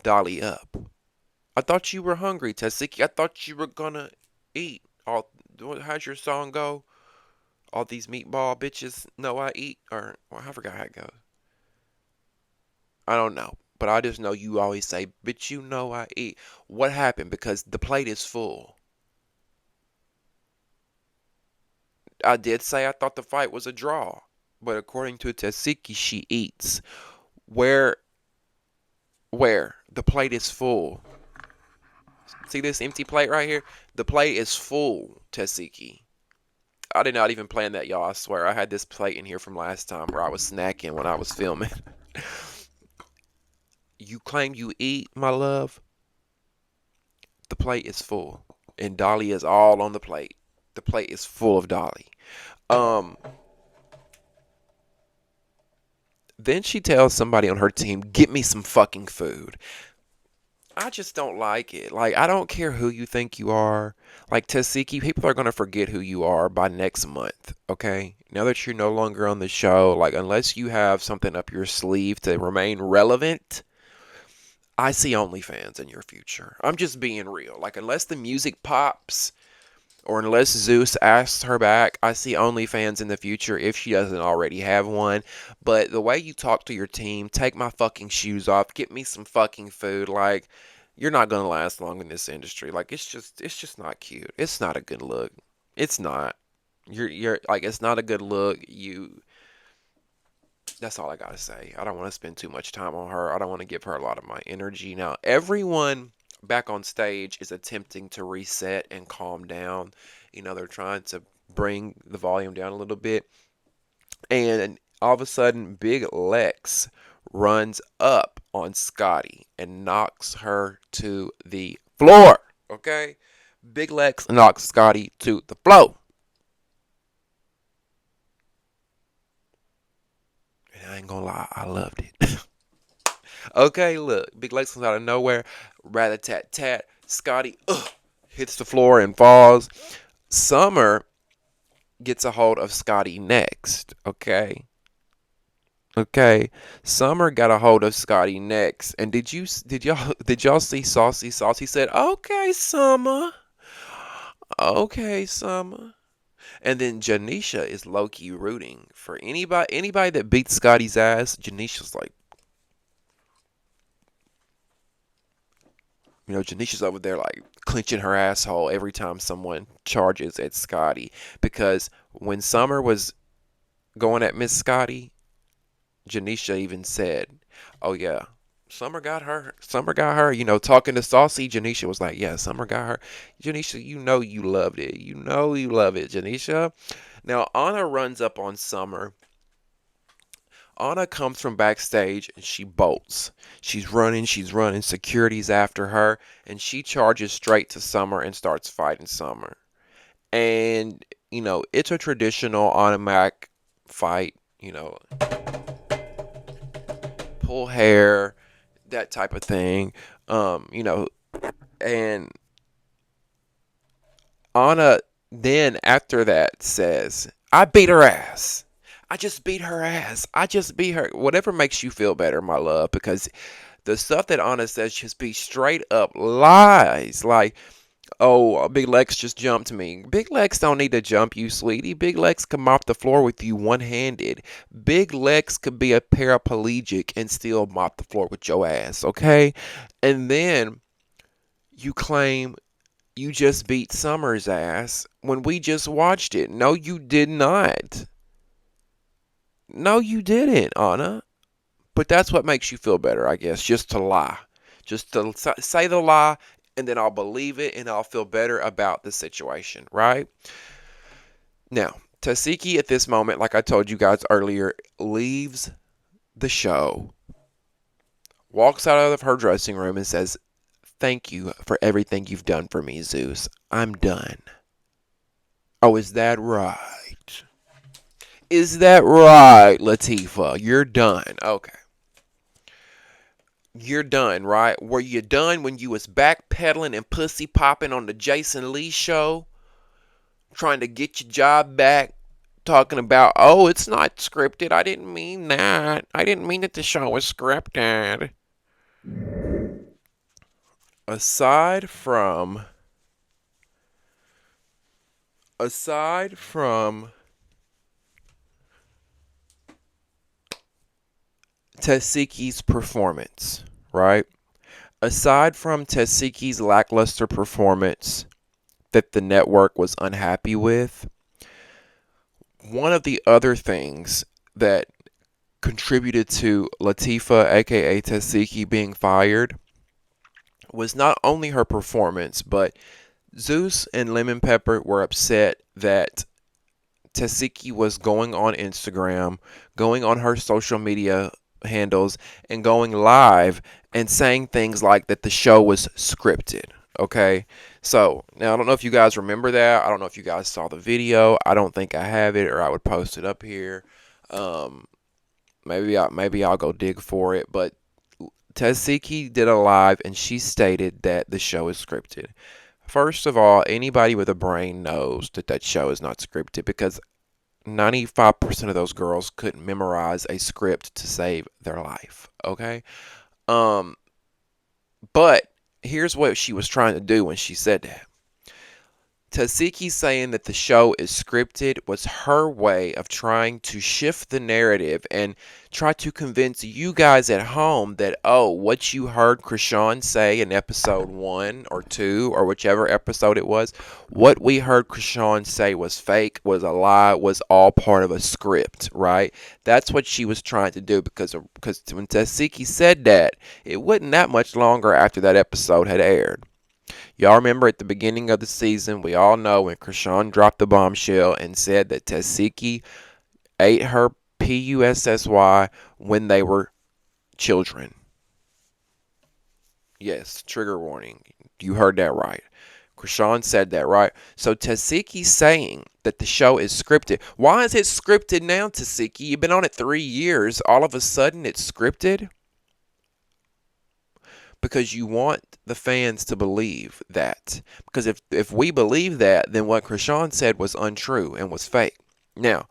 Dolly up. I thought you were hungry, Tessiki. I thought you were gonna eat. How's your song go? All these meatball bitches know I eat, or well, I forgot how it goes. I don't know. But I just know you always say, "Bitch, you know I eat." What happened? Because the plate is full. I did say I thought the fight was a draw. But according to Tessiki, she eats. Where? Where? The plate is full. See this empty plate right here? The plate is full, Tessiki. I did not even plan that, y'all. I swear. I had this plate in here from last time where I was snacking when I was filming. You claim you eat, my love? The plate is full. And Dolly is all on the plate. The plate is full of Dolly. Um, then she tells somebody on her team, "Get me some fucking food." I just don't like it. Like, I don't care who you think you are. Like, Tessiki, people are going to forget who you are by next month, okay? Now that you're no longer on the show, like, unless you have something up your sleeve to remain relevant, I see OnlyFans in your future. I'm just being real. Like, unless the music pops, or unless Zeus asks her back, I see OnlyFans in the future if she doesn't already have one. But the way you talk to your team, "Take my fucking shoes off, get me some fucking food," like, you're not gonna last long in this industry. Like, it's just not cute. It's not a good look. It's not. You're like, it's not a good look. That's all I gotta say. I don't want to spend too much time on her. I don't want to give her a lot of my energy. Now, everyone back on stage is attempting to reset and calm down. They're trying to bring the volume down a little bit. And all of a sudden, Big Lex runs up on Scotty and knocks her to the floor. Okay? Big Lex knocks Scotty to the floor. And I ain't gonna lie, I loved it. Okay, look, Big Lex comes out of nowhere, rat-a-tat-tat, Scotty hits the floor and falls. Summer gets a hold of Scotty next, okay? Okay, Summer got a hold of Scotty next, and did y'all see Saucy Sauce? He said, "Okay, Summer, okay, Summer," and then Janisha is low key rooting for anybody that beats Scotty's ass. Janisha's like, Janisha's over there like clenching her asshole every time someone charges at Scotty, because when Summer was going at Miss Scotty, Janisha even said, "Oh yeah, Summer got her. Summer got her." Talking to Saucy, Janisha was like, "Yeah, Summer got her." Janisha, you loved it. You love it, Janisha. Now Anna runs up on Summer. Anna comes from backstage and she bolts. She's running. Security's after her, and she charges straight to Summer and starts fighting Summer. And it's a traditional automatic fight. Pull hair, that type of thing. And Anna then after that says, "I beat her ass. I just beat her ass. I just beat her." Whatever makes you feel better, my love, because the stuff that Anna says just be straight up lies. Like, "Oh, Big Lex just jumped me." Big Lex don't need to jump you, sweetie. Big Lex can mop the floor with you one-handed. Big Lex could be a paraplegic and still mop the floor with your ass, okay? And then you claim you just beat Summer's ass when we just watched it. No, you did not. No, you didn't, Anna. But that's what makes you feel better, I guess, just to lie. Just to say the lie, and then I'll believe it, and I'll feel better about the situation, right? Now, Tessiki at this moment, like I told you guys earlier, leaves the show, walks out of her dressing room and says, "Thank you for everything you've done for me, Zeus. I'm done." Oh, is that right? Is that right, Latifah? You're done. Okay. You're done, right? Were you done when you was backpedaling and pussy popping on the Jason Lee show? Trying to get your job back? Talking about, "Oh, it's not scripted. I didn't mean that. I didn't mean that the show was scripted." Aside from aside from Tessiki's performance, right? Aside from Tessiki's lackluster performance that the network was unhappy with, one of the other things that contributed to Latifah, aka Tessiki, being fired was not only her performance, but Zeus and Lemon Pepper were upset that Tessiki was going on Instagram, going on her social media handles, and going live and saying things like that the show was scripted. Okay, so now I don't know if you guys remember that. I don't know if you guys saw the video. I don't think I have it, or I would post it up here. Um, maybe I'll go dig for it. But Tessiki did a live, and she stated that the show is scripted. First of all, anybody with a brain knows that that show is not scripted, because 95% of those girls couldn't memorize a script to save their life. Okay? Um, but here's what she was trying to do when she said that. Tessiki saying that the show is scripted was her way of trying to shift the narrative and try to convince you guys at home that, oh, what you heard Krishan say in episode 1 or 2 or whichever episode it was, what we heard Krishan say was fake, was a lie, was all part of a script, right? That's what she was trying to do, because when Tessiki said that, it wasn't that much longer after that episode had aired. Y'all remember at the beginning of the season, we all know when Krishan dropped the bombshell and said that Tessiki ate her PUSSY when they were children. Yes, trigger warning. You heard that right. Krishan said that, right? So Tessiki's saying that the show is scripted. Why is it scripted now, Tessiki? You've been on it 3 years. All of a sudden it's scripted? Because you want the fans to believe that. Because if we believe that, then what Krishan said was untrue and was fake. Now,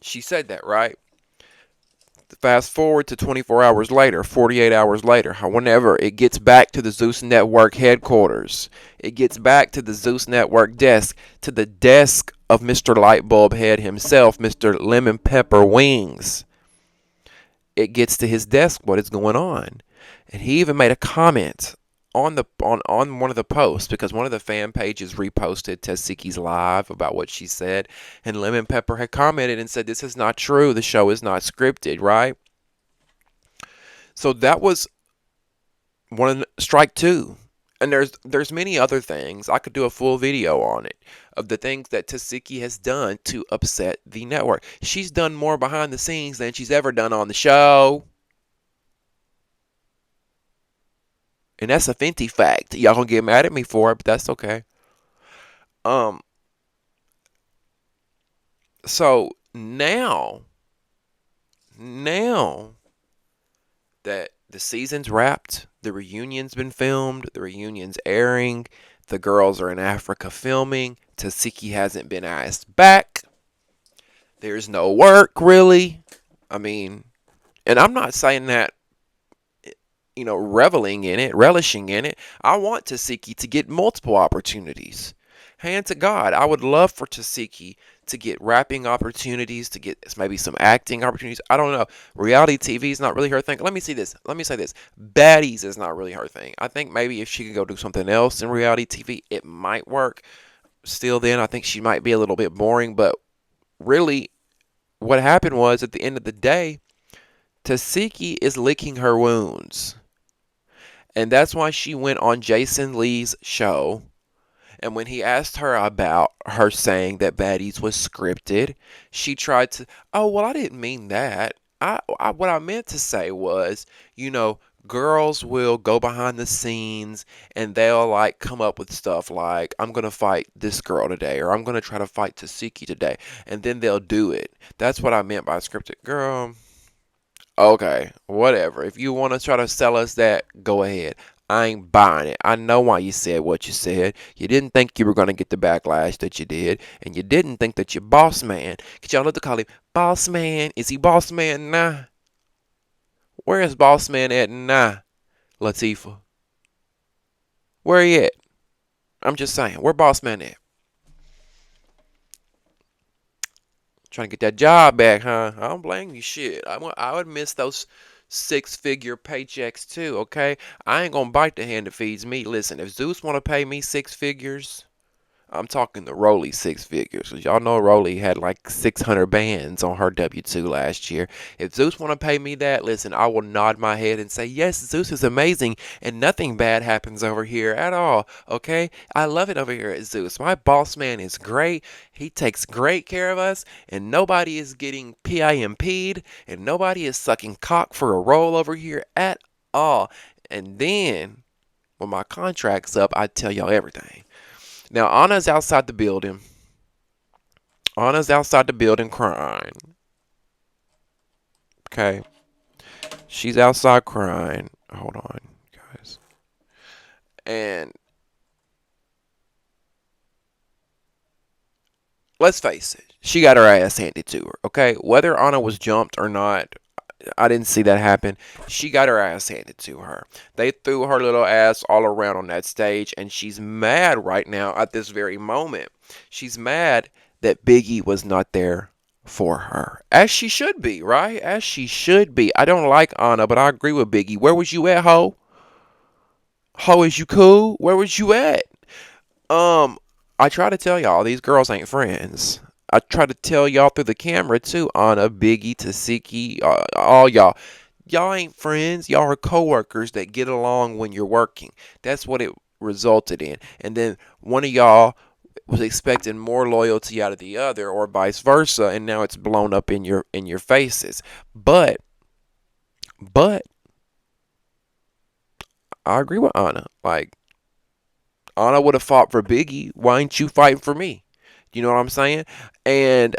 she said that, right? Fast forward to 24 hours later, 48 hours later, whenever it gets back to the Zeus Network headquarters, it gets back to the Zeus Network desk, to the desk of Mr. Lightbulb Head himself, Mr. Lemon Pepper Wings. It gets to his desk, what is going on? And he even made a comment on one of the posts, because one of the fan pages reposted Tessiki's live about what she said, and Lemon Pepper had commented and said, this is not true, the show is not scripted, right? So that was one strike two. And there's many other things. I could do a full video on it, of the things that Tessiki has done to upset the network. She's done more behind the scenes than she's ever done on the show. And that's a Fenty fact. Y'all gonna get mad at me for it, but that's okay. So now that the season's wrapped, the reunion's been filmed, the reunion's airing, the girls are in Africa filming, Tessiki hasn't been asked back. There's no work, really. I mean, and I'm not saying that, relishing in it. I want Tessiki to get multiple opportunities. Hand to God, I would love for Tessiki to get rapping opportunities, to get maybe some acting opportunities. I don't know. Reality TV is not really her thing. Let me say this. Baddies is not really her thing. I think maybe if she could go do something else in reality TV, it might work. Still then, I think she might be a little bit boring. But really, what happened was, at the end of the day, Tessiki is licking her wounds. And that's why she went on Jason Lee's show. And when he asked her about her saying that Baddies was scripted, she tried to, oh, well, I didn't mean that. What I meant to say was, girls will go behind the scenes and they'll like come up with stuff like, I'm going to fight this girl today, or I'm going to try to fight Tessiki today. And then they'll do it. That's what I meant by scripted. Girl, okay, whatever. If you want to try to sell us that, go ahead. I ain't buying it. I know why you said what you said. You didn't think you were going to get the backlash that you did. And you didn't think that your boss man, because y'all love to call him boss man. Is he boss man? Nah. Where is boss man at? Nah. Latifah. Where he at? I'm just saying. Where boss man at? Trying to get that job back, huh? I don't blame you. Shit. I would miss those 6-figure paychecks too, okay? I ain't gonna bite the hand that feeds me. Listen, if Zeus want to pay me 6 figures, I'm talking the Rolley 6 figures. Y'all know Rolley had like 600 bands on her W-2 last year. If Zeus want to pay me that, listen, I will nod my head and say, yes, Zeus is amazing and nothing bad happens over here at all, okay? I love it over here at Zeus. My boss man is great. He takes great care of us, and nobody is getting PIMP'd, and nobody is sucking cock for a roll over here at all. And then, when my contract's up, I tell y'all everything. Now, Anna's outside the building. Anna's outside the building crying. Okay. She's outside crying. Hold on, guys. And let's face it, she got her ass handed to her, okay? Whether Anna was jumped or not, I didn't see that happen. She got her ass handed to her. They threw her little ass all around on that stage, and she's mad right now at this very moment. She's mad that Biggie was not there for her. As she should be, right? As she should be. I don't like Anna, but I agree with Biggie. Where was you at, ho? Ho, is you cool? Where was you at? I try to tell y'all, these girls ain't friends. I try to tell y'all through the camera too, Anna, Biggie, Tessiki, all y'all. Y'all ain't friends. Y'all are coworkers that get along when you're working. That's what it resulted in. And then one of y'all was expecting more loyalty out of the other, or vice versa, and now it's blown up in your faces. But I agree with Anna. Like, Anna would have fought for Biggie. Why ain't you fighting for me? You know what I'm saying? And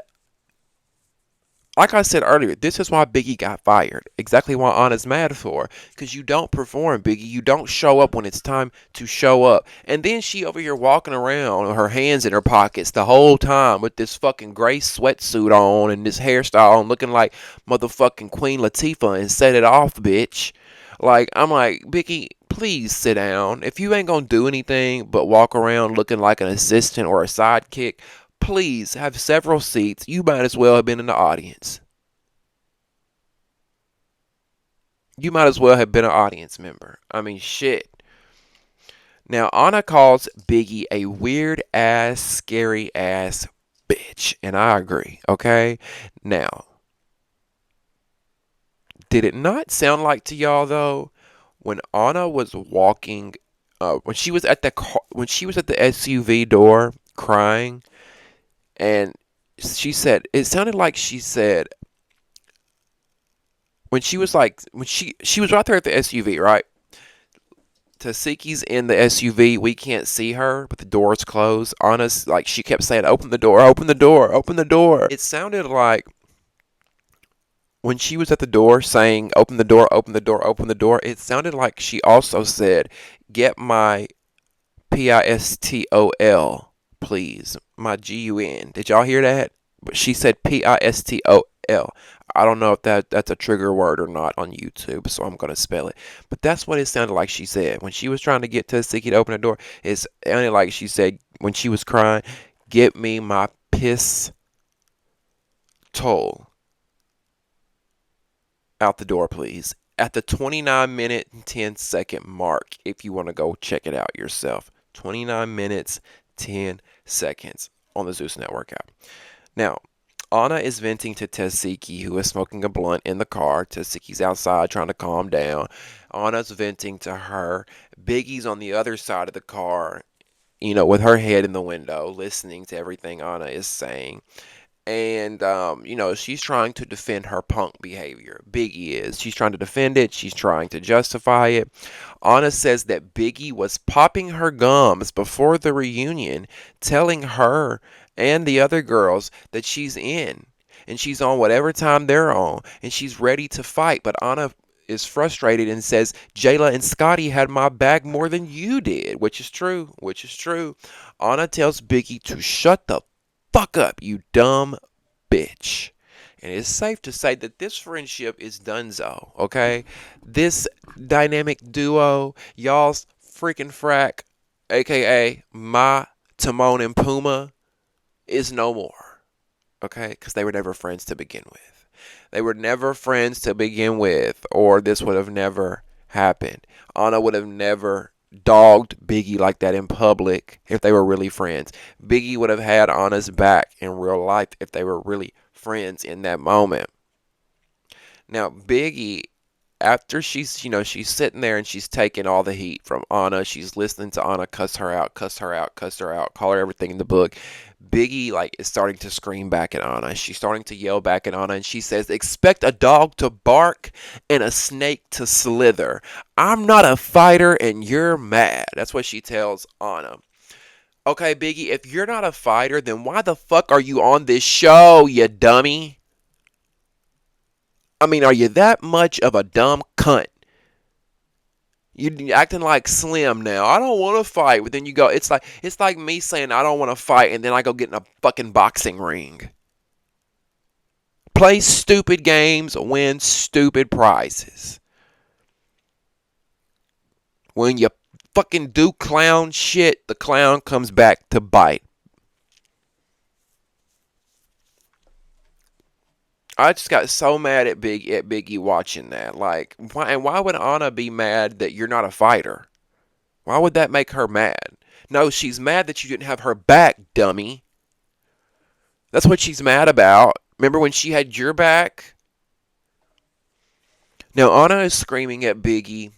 like I said earlier, this is why Biggie got fired. Exactly why Anna's mad for. Because you don't perform, Biggie. You don't show up when it's time to show up. And then she over here walking around with her hands in her pockets the whole time with this fucking gray sweatsuit on and this hairstyle on, looking like motherfucking Queen Latifah and set it off, bitch. Like, I'm like, Biggie, please sit down. If you ain't gonna do anything but walk around looking like an assistant or a sidekick, please have several seats. You might as well have been in the audience. You might as well have been an audience member. I mean, shit. Now, Anna calls Biggie a weird ass, scary ass bitch. And I agree, okay? Now, did it not sound like to y'all, though, when Anna was walking, when she was at the SUV door crying, and she said, it sounded like she said, when she was right there at the SUV, right? Tessiki's in the SUV. We can't see her, but the door's closed. Anna's like, she kept saying, open the door, open the door, open the door. It sounded like when she was at the door saying, open the door, open the door, open the door, it sounded like she also said, get my pistol, please. My GUN. Did y'all hear that? But she said pistol. I don't know if that's a trigger word or not on YouTube, so I'm going to spell it. But that's what it sounded like she said. When she was trying to get Tessiki to open the door, it sounded like she said, when she was crying, get me my pistol out the door, please. At the 29-minute and 10-second mark, if you want to go check it out yourself. 29 minutes, 10 seconds on the Zeus Network app. Now, Anna is venting to Tessiki, who is smoking a blunt in the car. Tessiki's outside trying to calm down. Anna's venting to her. Biggie's on the other side of the car, with her head in the window, listening to everything Anna is saying. And, she's trying to defend her punk behavior. Biggie is. She's trying to defend it. She's trying to justify it. Anna says that Biggie was popping her gums before the reunion, telling her and the other girls that she's in. And she's on whatever time they're on. And she's ready to fight. But Anna is frustrated and says, Jayla and Scotty had my back more than you did. Which is true. Anna tells Biggie to shut the fuck up, you dumb bitch. And it's safe to say that this friendship is donezo, okay? This dynamic duo, y'all's freaking frack, aka my Timon and Puma, is no more, okay? Because they were never friends to begin with. Or this would have never happened. Anna would have never dogged Biggie like that in public if they were really friends. Biggie would have had Anna's back in real life if they were really friends in that moment. Now, Biggie, after she's sitting there and she's taking all the heat from Anna, she's listening to Anna cuss her out, call her everything in the book. Biggie is starting to scream back at Anna. She's starting to yell back at Anna, and she says, expect a dog to bark and a snake to slither. I'm not a fighter and you're mad. That's what she tells Anna. Okay, Biggie, if you're not a fighter, then why the fuck are you on this show, you dummy? I mean, are you that much of a dumb cunt? You acting like Slim now. I don't want to fight, but then you go. It's like me saying I don't want to fight, and then I go get in a fucking boxing ring. Play stupid games, win stupid prizes. When you fucking do clown shit, the clown comes back to bite. I just got so mad at Biggie watching that. Like, why would Anna be mad that you're not a fighter? Why would that make her mad? No, she's mad that you didn't have her back, dummy. That's what she's mad about. Remember when she had your back? Now, Anna is screaming at Biggie,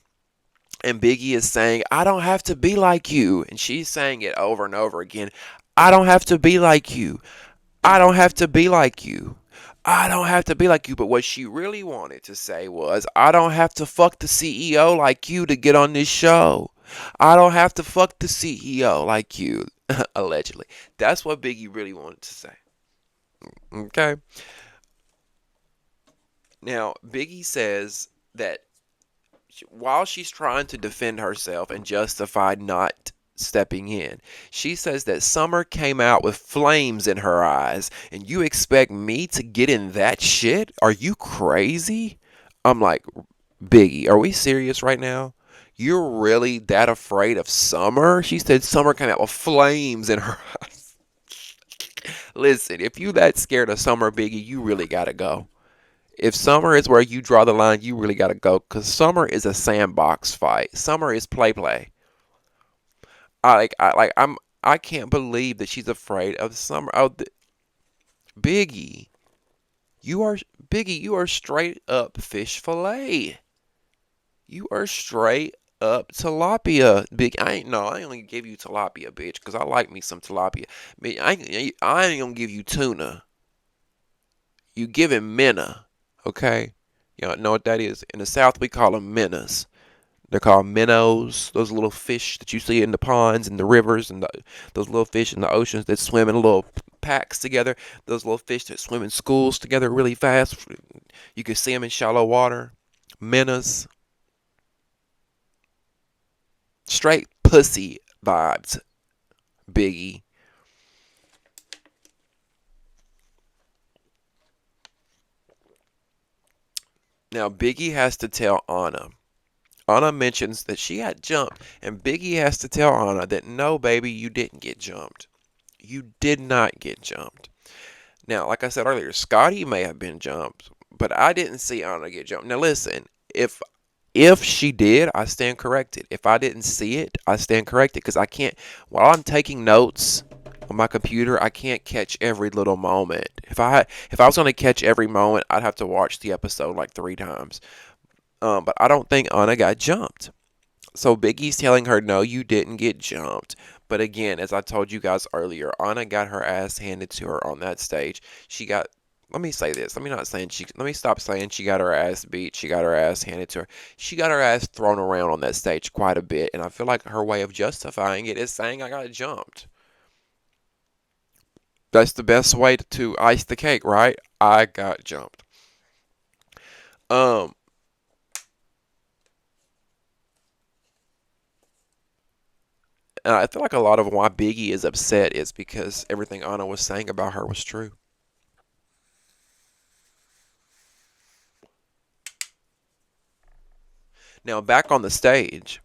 and Biggie is saying, I don't have to be like you. And she's saying it over and over again. I don't have to be like you. I don't have to be like you. I don't have to be like you. But what she really wanted to say was, I don't have to fuck the CEO like you to get on this show. I don't have to fuck the CEO like you, allegedly. That's what Biggie really wanted to say. Okay. Now, Biggie says that while she's trying to defend herself and justify not stepping in, she says that Summer came out with flames in her eyes, and you expect me to get in that shit? Are you crazy? I'm like, Biggie, are we serious right now? You're really that afraid of Summer? She said Summer came out with flames in her eyes. Listen, if you that scared of Summer, Biggie, you really gotta go. If Summer is where you draw the line, you really gotta go. Cause Summer is a sandbox fight. Summer is play. I can't believe that she's afraid of Summer. Oh, Biggie, you are Biggie. You are straight up fish fillet. You are straight up tilapia, big. I ain't gonna give you tilapia, bitch, cause I like me some tilapia. I ain't gonna give you tuna. You giving minnow, okay? You know what that is? In the South, we call them minnows. They're called minnows. Those little fish that you see in the ponds and the rivers, and those little fish in the oceans that swim in little packs together. Those little fish that swim in schools together really fast. You can see them in shallow water. Minnows. Straight pussy vibes, Biggie. Now, Biggie has to tell Anna. Anna mentions that she had jumped, and Biggie has to tell Anna that no, baby, you didn't get jumped. You did not get jumped. Now, like I said earlier, Scotty may have been jumped, but I didn't see Anna get jumped. Now, listen, if she did, I stand corrected. If I didn't see it, I stand corrected because I can't. While I'm taking notes on my computer, I can't catch every little moment. If I was going to catch every moment, I'd have to watch the episode like 3 times. But I don't think Anna got jumped. So Biggie's telling her, no, you didn't get jumped. But again, as I told you guys earlier, Anna got her ass handed to her on that stage. She got, let me say this. Let me stop saying she got her ass beat. She got her ass handed to her. She got her ass thrown around on that stage quite a bit. And I feel like her way of justifying it is saying I got jumped. That's the best way to ice the cake, right? I got jumped. Um, And I feel like a lot of why Biggie is upset is because everything Anna was saying about her was true. Now, back on the stage,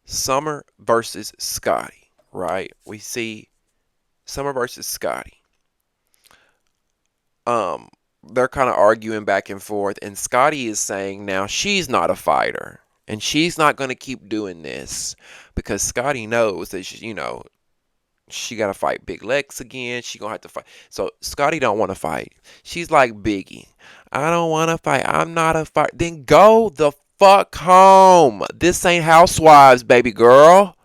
Summer versus Scotty, right? We see Summer versus Scotty. Um, they're kind of arguing back and forth, and Scotty is saying now she's not a fighter, and she's not going to keep doing this because Scotty knows that she got to fight Big Lex again. She gonna have to fight. So Scotty don't want to fight. She's like Biggie. I don't want to fight. I'm not a fight. Then go the fuck home. This ain't Housewives, baby girl.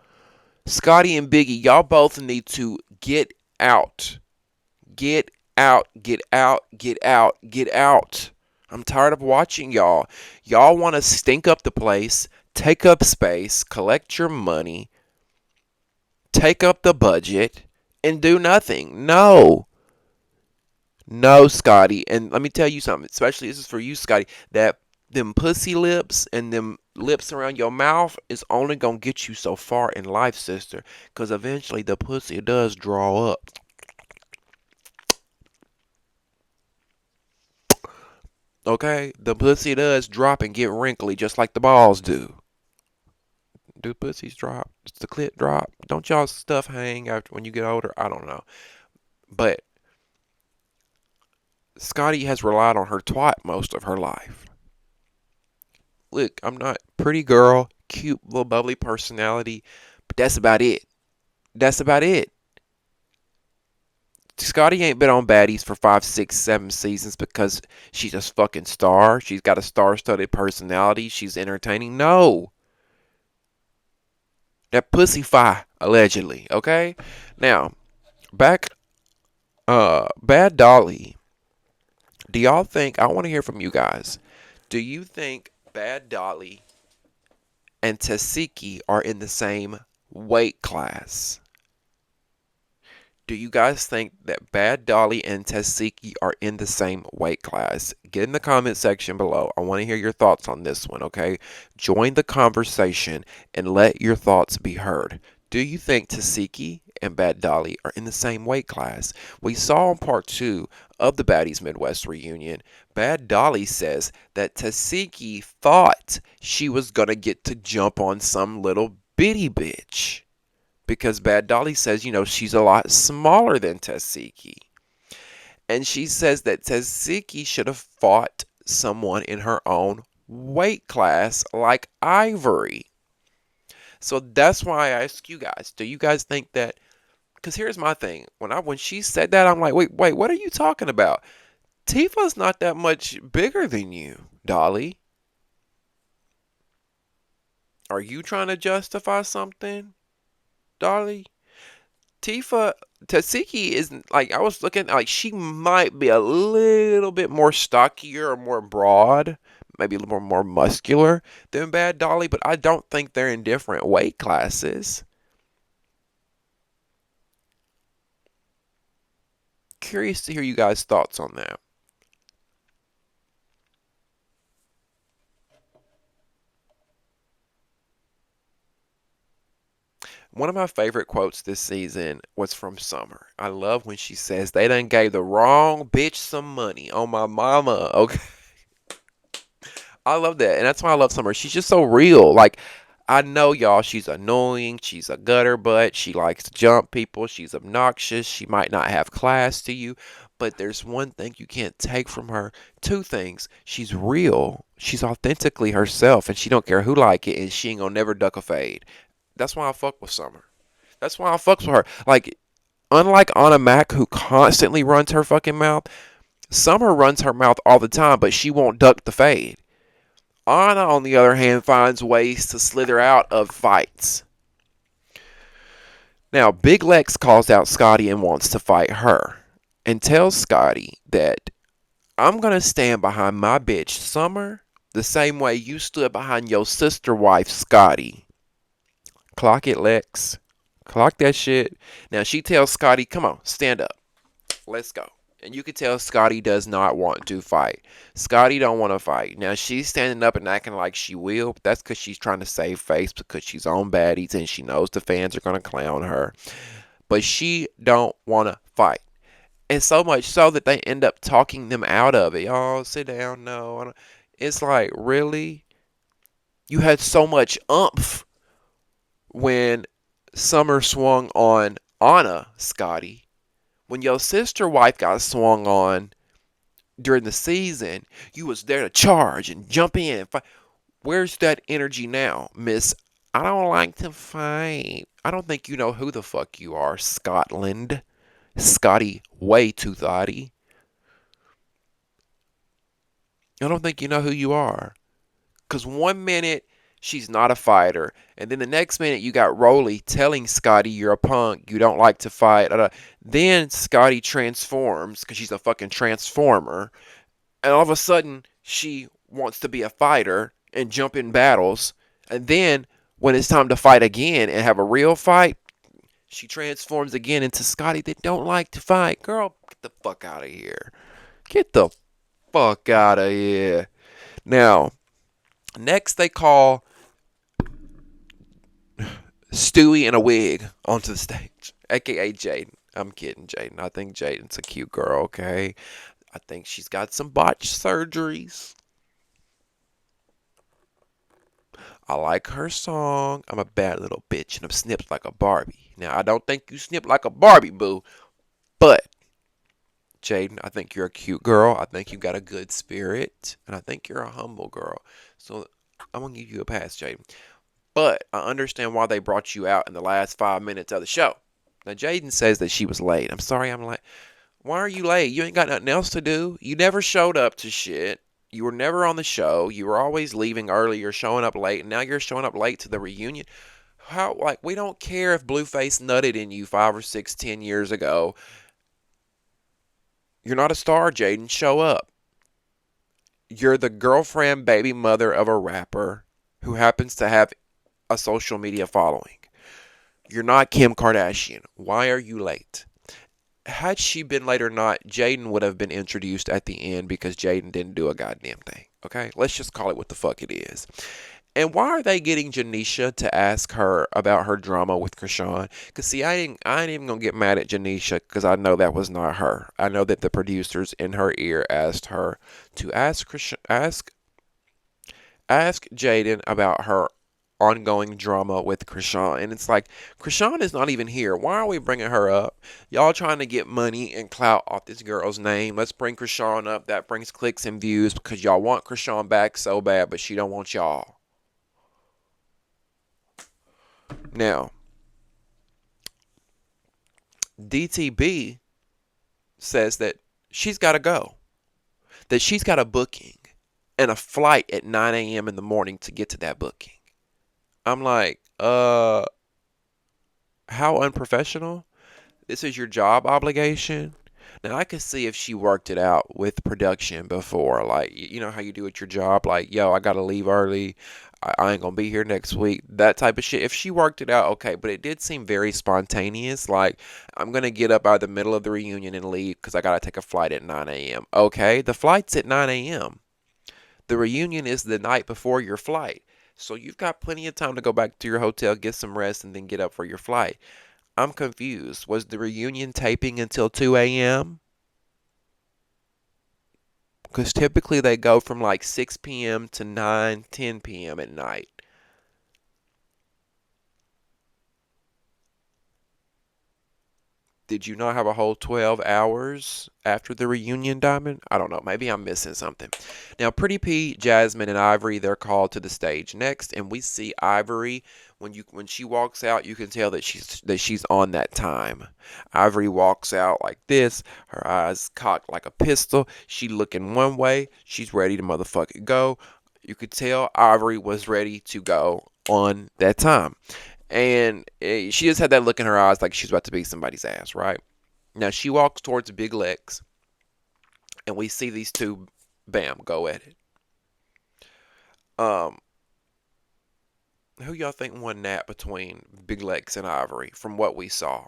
Scotty and Biggie, y'all both need to get out. Get out. Get out. Get out. Get out. I'm tired of watching y'all. Y'all want to stink up the place, take up space, collect your money, take up the budget, and do nothing. No. No, Scotty. And let me tell you something, especially this is for you, Scotty, that them pussy lips and them lips around your mouth is only going to get you so far in life, sister. Because eventually the pussy does draw up. Okay? The pussy does drop and get wrinkly just like the balls do. Do pussies drop? Does the clit drop? Don't y'all stuff hang after when you get older? I don't know. But Scotty has relied on her twat most of her life. Look, I'm not pretty girl, cute little bubbly personality, but that's about it. That's about it. Scotty ain't been on Baddies for 5, 6, 7 seasons because she's a fucking star. She's got a star-studded personality. She's entertaining. No. That pussy fi, allegedly. Okay? Now, back, Bad Dolly. Do y'all think, I want to hear from you guys. Do you think Bad Dolly and Tessiki are in the same weight class. Do you guys think that Bad Dolly and Tessiki are in the same weight class? Get in the comment section below. I want to hear your thoughts on this one, okay? Join the conversation and let your thoughts be heard. Do you think Tessiki and Bad Dolly are in the same weight class? We saw in part 2 of the Baddies Midwest reunion, Bad Dolly says that Tessiki thought she was going to get to jump on some little bitty bitch. Because Bad Dolly says, she's a lot smaller than Tessiki. And she says that Tessiki should have fought someone in her own weight class like Ivory. So that's why I ask you guys, do you guys think that? Because here's my thing. When she said that, I'm like, wait, what are you talking about? Tifa's not that much bigger than you, Dolly. Are you trying to justify something, Dolly? Tessiki isn't like, I was looking like she might be a little bit more stockier or more broad, maybe a little more muscular than Bad Dolly, but I don't think they're in different weight classes. Curious to hear you guys' thoughts on that. One of my favorite quotes this season was from Summer. I love when she says, they done gave the wrong bitch some money on my mama. Okay. I love that. And that's why I love Summer. She's just so real. Like, I know, y'all, she's annoying. She's a gutter butt. She likes to jump people. She's obnoxious. She might not have class to you. But there's one thing you can't take from her. Two things. She's real. She's authentically herself. And she don't care who like it. And she ain't gonna never duck a fade. That's why I fuck with Summer. That's why I fucks with her. Like, unlike Anna Mac, who constantly runs her fucking mouth, Summer runs her mouth all the time, but she won't duck the fade. Anna, on the other hand, finds ways to slither out of fights. Now, Big Lex calls out Scotty and wants to fight her and tells Scotty that I'm going to stand behind my bitch, Summer, the same way you stood behind your sister wife, Scotty. Clock it, Lex. Clock that shit. Now, she tells Scotty, come on, stand up. Let's go. And you can tell Scotty does not want to fight. Scotty don't want to fight. Now, she's standing up and acting like she will, but that's because she's trying to save face because she's on Baddies and she knows the fans are going to clown her. But she don't want to fight. And so much so that they end up talking them out of it. Oh, sit down. No. It's like, really? You had so much umph when Summer swung on Anna, Scotty. When your sister wife got swung on during the season, you was there to charge and jump in and fight. Where's that energy now, Miss? I don't like to fight. I don't think you know who the fuck you are, Scotland. Scotty way too thoughty. I don't think you know who you are. Because 1 minute she's not a fighter, and then the next minute you got Rolley telling Scotty you're a punk, you don't like to fight. Then Scotty transforms because she's a fucking transformer, and all of a sudden she wants to be a fighter and jump in battles, and then when it's time to fight again and have a real fight, she transforms again into Scotty that don't like to fight. Girl, get the fuck out of here. Get the fuck out of here. Now, next they call Stewie in a wig onto the stage, aka Jaden. I'm kidding, Jaden. I think Jaden's a cute girl, okay? I think she's got some botched surgeries. I like her song. I'm a bad little bitch and I'm snipped like a Barbie. Now, I don't think you snip like a Barbie, boo. But, Jaden, I think you're a cute girl. I think you got a good spirit. And I think you're a humble girl. So, I'm going to give you a pass, Jaden. But I understand why they brought you out in the last 5 minutes of the show. Now, Jaden says that she was late. I'm sorry I'm late. Why are you late? You ain't got nothing else to do. You never showed up to shit. You were never on the show. You were always leaving early or showing up late. And now you're showing up late to the reunion. How, like, we don't care if Blueface nutted in you 5 or 6, 10 years ago. You're not a star, Jaden. Show up. You're the girlfriend, baby mother of a rapper who happens to have a social media following. You're not Kim Kardashian. Why are you late? Had she been late or not, Jaden would have been introduced at the end because Jaden didn't do a goddamn thing. Okay? Let's just call it what the fuck it is. And why are they getting Janisha to ask her about her drama with Krishan? Because see, I ain't even gonna get mad at Janisha because I know that was not her. I know that the producers in her ear asked her to ask Jaden about her ongoing drama with Krishan. And it's like, Krishan is not even here. Why are we bringing her up? Y'all trying to get money and clout off this girl's name. Let's bring Krishan up. That brings clicks and views because y'all want Krishan back so bad, but she don't want y'all. Now, DTB says that she's got to go, that she's got a booking and a flight at 9 a.m. in the morning to get to that booking. I'm like, how unprofessional? This is your job obligation. Now, I could see if she worked it out with production before. Like, you know how you do at your job? Like, yo, I got to leave early. I ain't going to be here next week. That type of shit. If she worked it out, okay. But it did seem very spontaneous. Like, I'm going to get up out of the middle of the reunion and leave because I got to take a flight at 9 a.m. Okay, the flight's at 9 a.m. The reunion is the night before your flight. So you've got plenty of time to go back to your hotel, get some rest, and then get up for your flight. I'm confused. Was the reunion taping until 2 a.m.? Because typically they go from like 6 p.m. to 9, 10 p.m. at night. Did you not have a whole 12 hours after the reunion, Diamond? I don't know. Maybe I'm missing something. Now, Pretty P, Jasmine, and Ivory, they're called to the stage next, and we see Ivory. When she walks out, you can tell that she's on that time. Ivory walks out like this, her eyes cocked like a pistol. She looking one way, she's ready to motherfucking go. You could tell Ivory was ready to go on that time. And she just had that look in her eyes like she's about to beat somebody's ass, right? Now she walks towards Big Lex, and we see these two, bam, go at it. Um, who y'all think won that between Big Lex and Ivory from what we saw?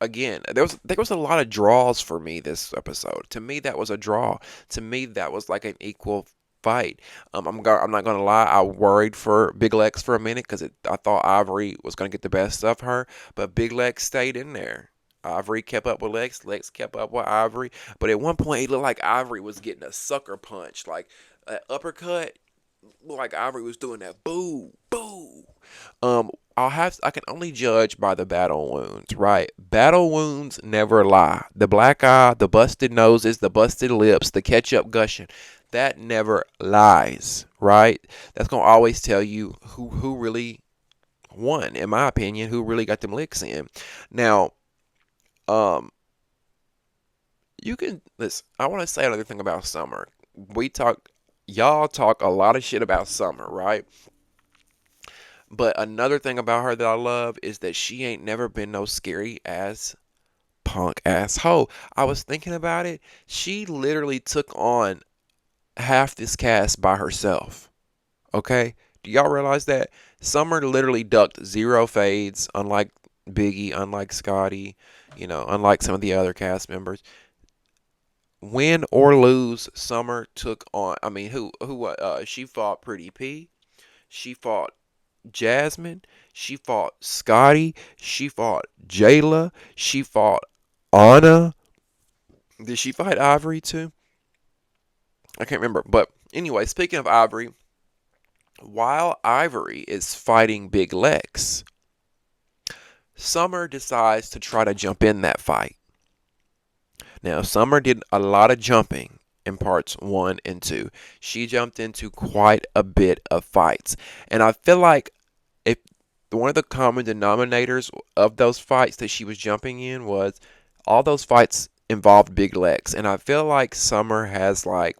Again, there was a lot of draws for me this episode. To me, that was a draw. To me, that was like an equal fight. I'm not gonna lie. I worried for Big Lex for a minute because I thought Ivory was gonna get the best of her, but Big Lex stayed in there. Ivory kept up with Lex. Lex kept up with Ivory. But at one point, it looked like Ivory was getting a sucker punch, like an uppercut. Looked like Ivory was doing that. Boo, boo. Um, I can only judge by the battle wounds, right? Battle wounds never lie. The black eye, the busted noses, the busted lips, the ketchup gushing, that never lies, right? That's gonna always tell you who really won, in my opinion, who really got them licks in. Now, um, you can listen. I want to say another thing about Summer. Y'all talk a lot of shit about Summer, right? But another thing about her that I love is that she ain't never been no scary ass punk asshole. I was thinking about it. She literally took on half this cast by herself. Okay? Do y'all realize that? Summer literally ducked zero fades, unlike Biggie, unlike Scotty, unlike some of the other cast members. Win or lose, Summer took on. I mean, she fought Pretty P. She fought Jasmine. She fought Scotty. She fought Jayla. She fought Anna. Did she fight Ivory too? I can't remember. But anyway, speaking of Ivory, while Ivory is fighting Big Lex, Summer decides to try to jump in that fight. Now, Summer did a lot of jumping in parts 1 and 2. She jumped into quite a bit of fights. And I feel like if one of the common denominators of those fights that she was jumping in was all those fights involved Big Lex. And I feel like Summer has like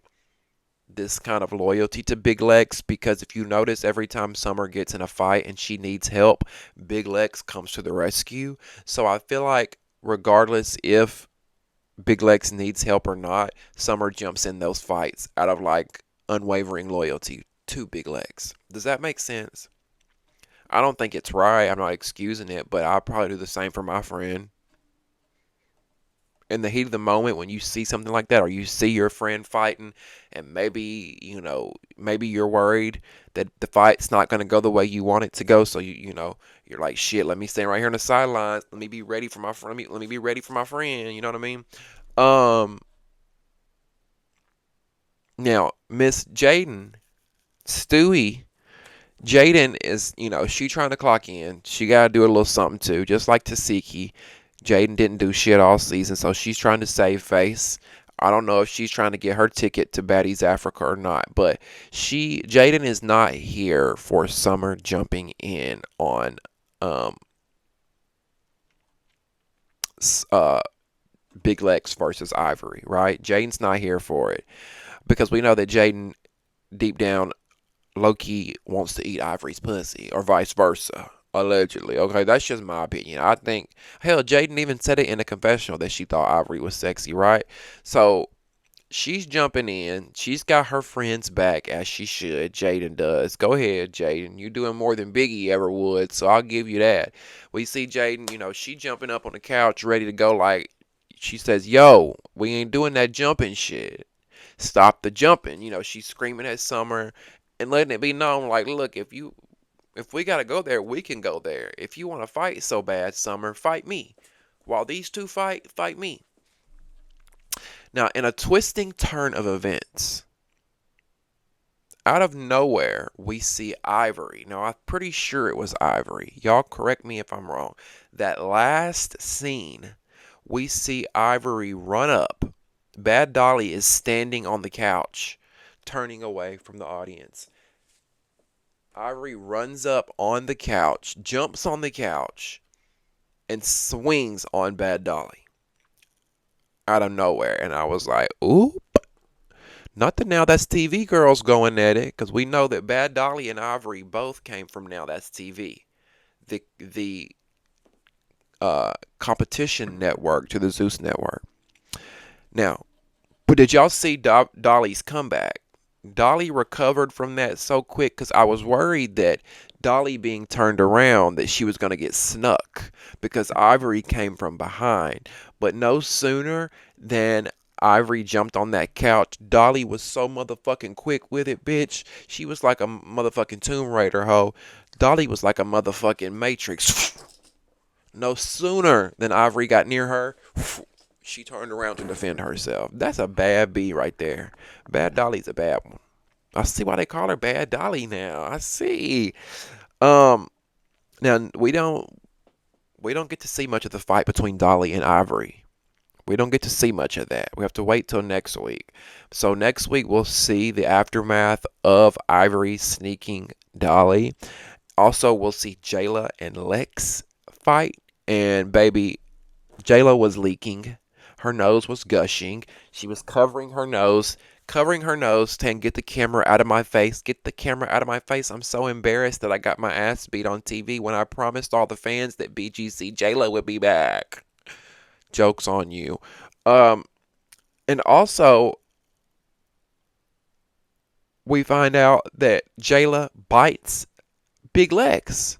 this kind of loyalty to Big Lex because if you notice, every time Summer gets in a fight and she needs help, Big Lex comes to the rescue. So I feel like regardless if Big Lex needs help or not, Summer jumps in those fights out of like unwavering loyalty two big legs. Does that make sense? I don't think it's right. I'm not excusing it, but I'll probably do the same for my friend. In the heat of the moment, when you see something like that, or you see your friend fighting, and maybe, maybe you're worried that the fight's not going to go the way you want it to go, so you're like, shit, let me stand right here on the sidelines. Let me be ready for my friend. Let me be ready for my friend. You know what I mean? Um, Now, Miss Stewie, Jaden is, she trying to clock in. She got to do a little something too, just like Tessiki. Jaden didn't do shit all season, so she's trying to save face. I don't know if she's trying to get her ticket to Baddies Africa or not, but Jaden is not here for summer jumping in on um uh Big Lex versus Ivory, right? Jaden's not here for it because we know that Jaden deep down low-key wants to eat Ivory's pussy, or vice versa, allegedly. Okay, that's just my opinion. I think, hell, Jaden even said it in a confessional that she thought Ivory was sexy, right? So she's jumping in. She's got her friends back, as she should. Jaden does. Go ahead, Jaden. You're doing more than Biggie ever would, so I'll give you that. We see Jaden, she jumping up on the couch, ready to go. Like, she says, yo, we ain't doing that jumping shit. Stop the jumping. She's screaming at Summer and letting it be known, like, look, if we gotta go there, we can go there. If you want to fight so bad, Summer, fight me. While these two fight me. Now, in a twisting turn of events, out of nowhere, we see Ivory. Now, I'm pretty sure it was Ivory. Y'all correct me if I'm wrong. That last scene, we see Ivory run up. Bad Dolly is standing on the couch, turning away from the audience. Ivory runs up on the couch, jumps on the couch, and swings on Bad Dolly out of nowhere. And I was like, oop. Not that Now That's TV girls going at it, because we know that Bad Dolly and Ivory both came from Now That's TV, the competition network to the Zeus network. Now, but did y'all see Dolly's comeback? Dolly recovered from that so quick, because I was worried that Dolly being turned around, that she was going to get snuck because Ivory came from behind. But no sooner than Ivory jumped on that couch, Dolly was so motherfucking quick with it, bitch. She was like a motherfucking Tomb Raider hoe. Dolly was like a motherfucking Matrix. No sooner than Ivory got near her, she turned around to defend herself. That's a bad B right there. Bad Dolly's a bad one. I see why they call her Bad Dolly now. I see. Now we don't get to see much of the fight between Dolly and Ivory. We don't get to see much of that. We have to wait till next week. So next week we'll see the aftermath of Ivory sneaking Dolly. Also, we'll see Jayla and Lex fight. And baby, Jayla was leaking. Her nose was gushing. She was covering her nose, saying, get the camera out of my face. Get the camera out of my face. I'm so embarrassed that I got my ass beat on TV when I promised all the fans that BGC Jayla would be back. Joke's on you. And also, we find out that Jayla bites Big Legs.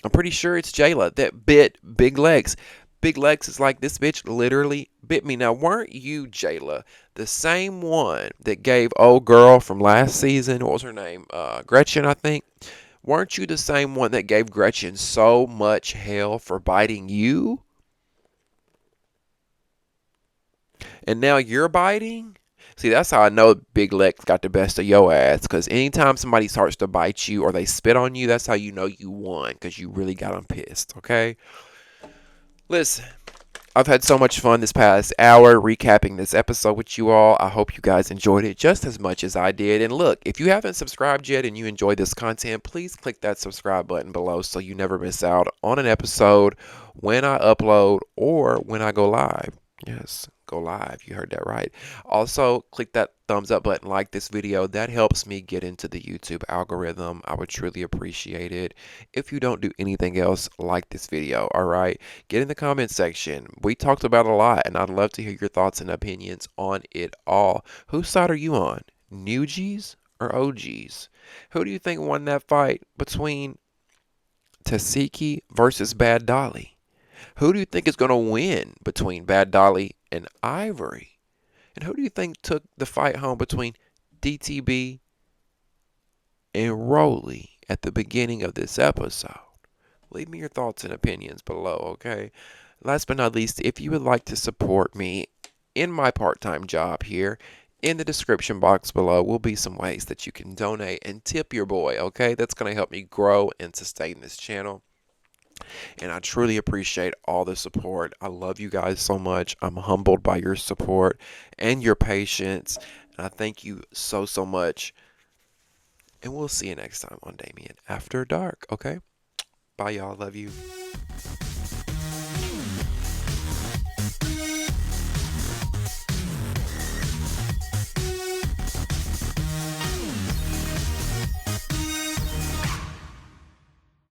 I'm pretty sure it's Jayla that bit Big Legs. Big Legs is like, this bitch literally bit me. Now, weren't you, Jayla, the same one that gave old girl from last season, what was her name? Gretchen, I think. Weren't you the same one that gave Gretchen so much hell for biting you? And now you're biting? See, that's how I know Big Legs got the best of your ass. Because anytime somebody starts to bite you or they spit on you, that's how you know you won. Because you really got them pissed, okay? Listen, I've had so much fun this past hour recapping this episode with you all. I hope you guys enjoyed it just as much as I did. And look, if you haven't subscribed yet and you enjoy this content, please click that subscribe button below so you never miss out on an episode when I upload or when I go live. Yes, go live. You heard that right. Also, click that thumbs up button, like this video. That helps me get into the YouTube algorithm. I would truly appreciate it. If you don't do anything else, like this video, all right? Get in the comment section. We talked about a lot, and I'd love to hear your thoughts and opinions on it all. Whose side are you on? New G's or OGs? Who do you think won that fight between Tessiki versus Bad Dolly? Who do you think is going to win between Bad Dolly and Ivory? And who do you think took the fight home between DTB and Rolley at the beginning of this episode? Leave me your thoughts and opinions below, okay? Last but not least, if you would like to support me in my part-time job here, in the description box below will be some ways that you can donate and tip your boy, okay? That's going to help me grow and sustain this channel. And I truly appreciate all the support. I love you guys so much. I'm humbled by your support and your patience. And I thank you so, so much. And we'll see you next time on Damien After Dark, okay? Bye, y'all. Love you.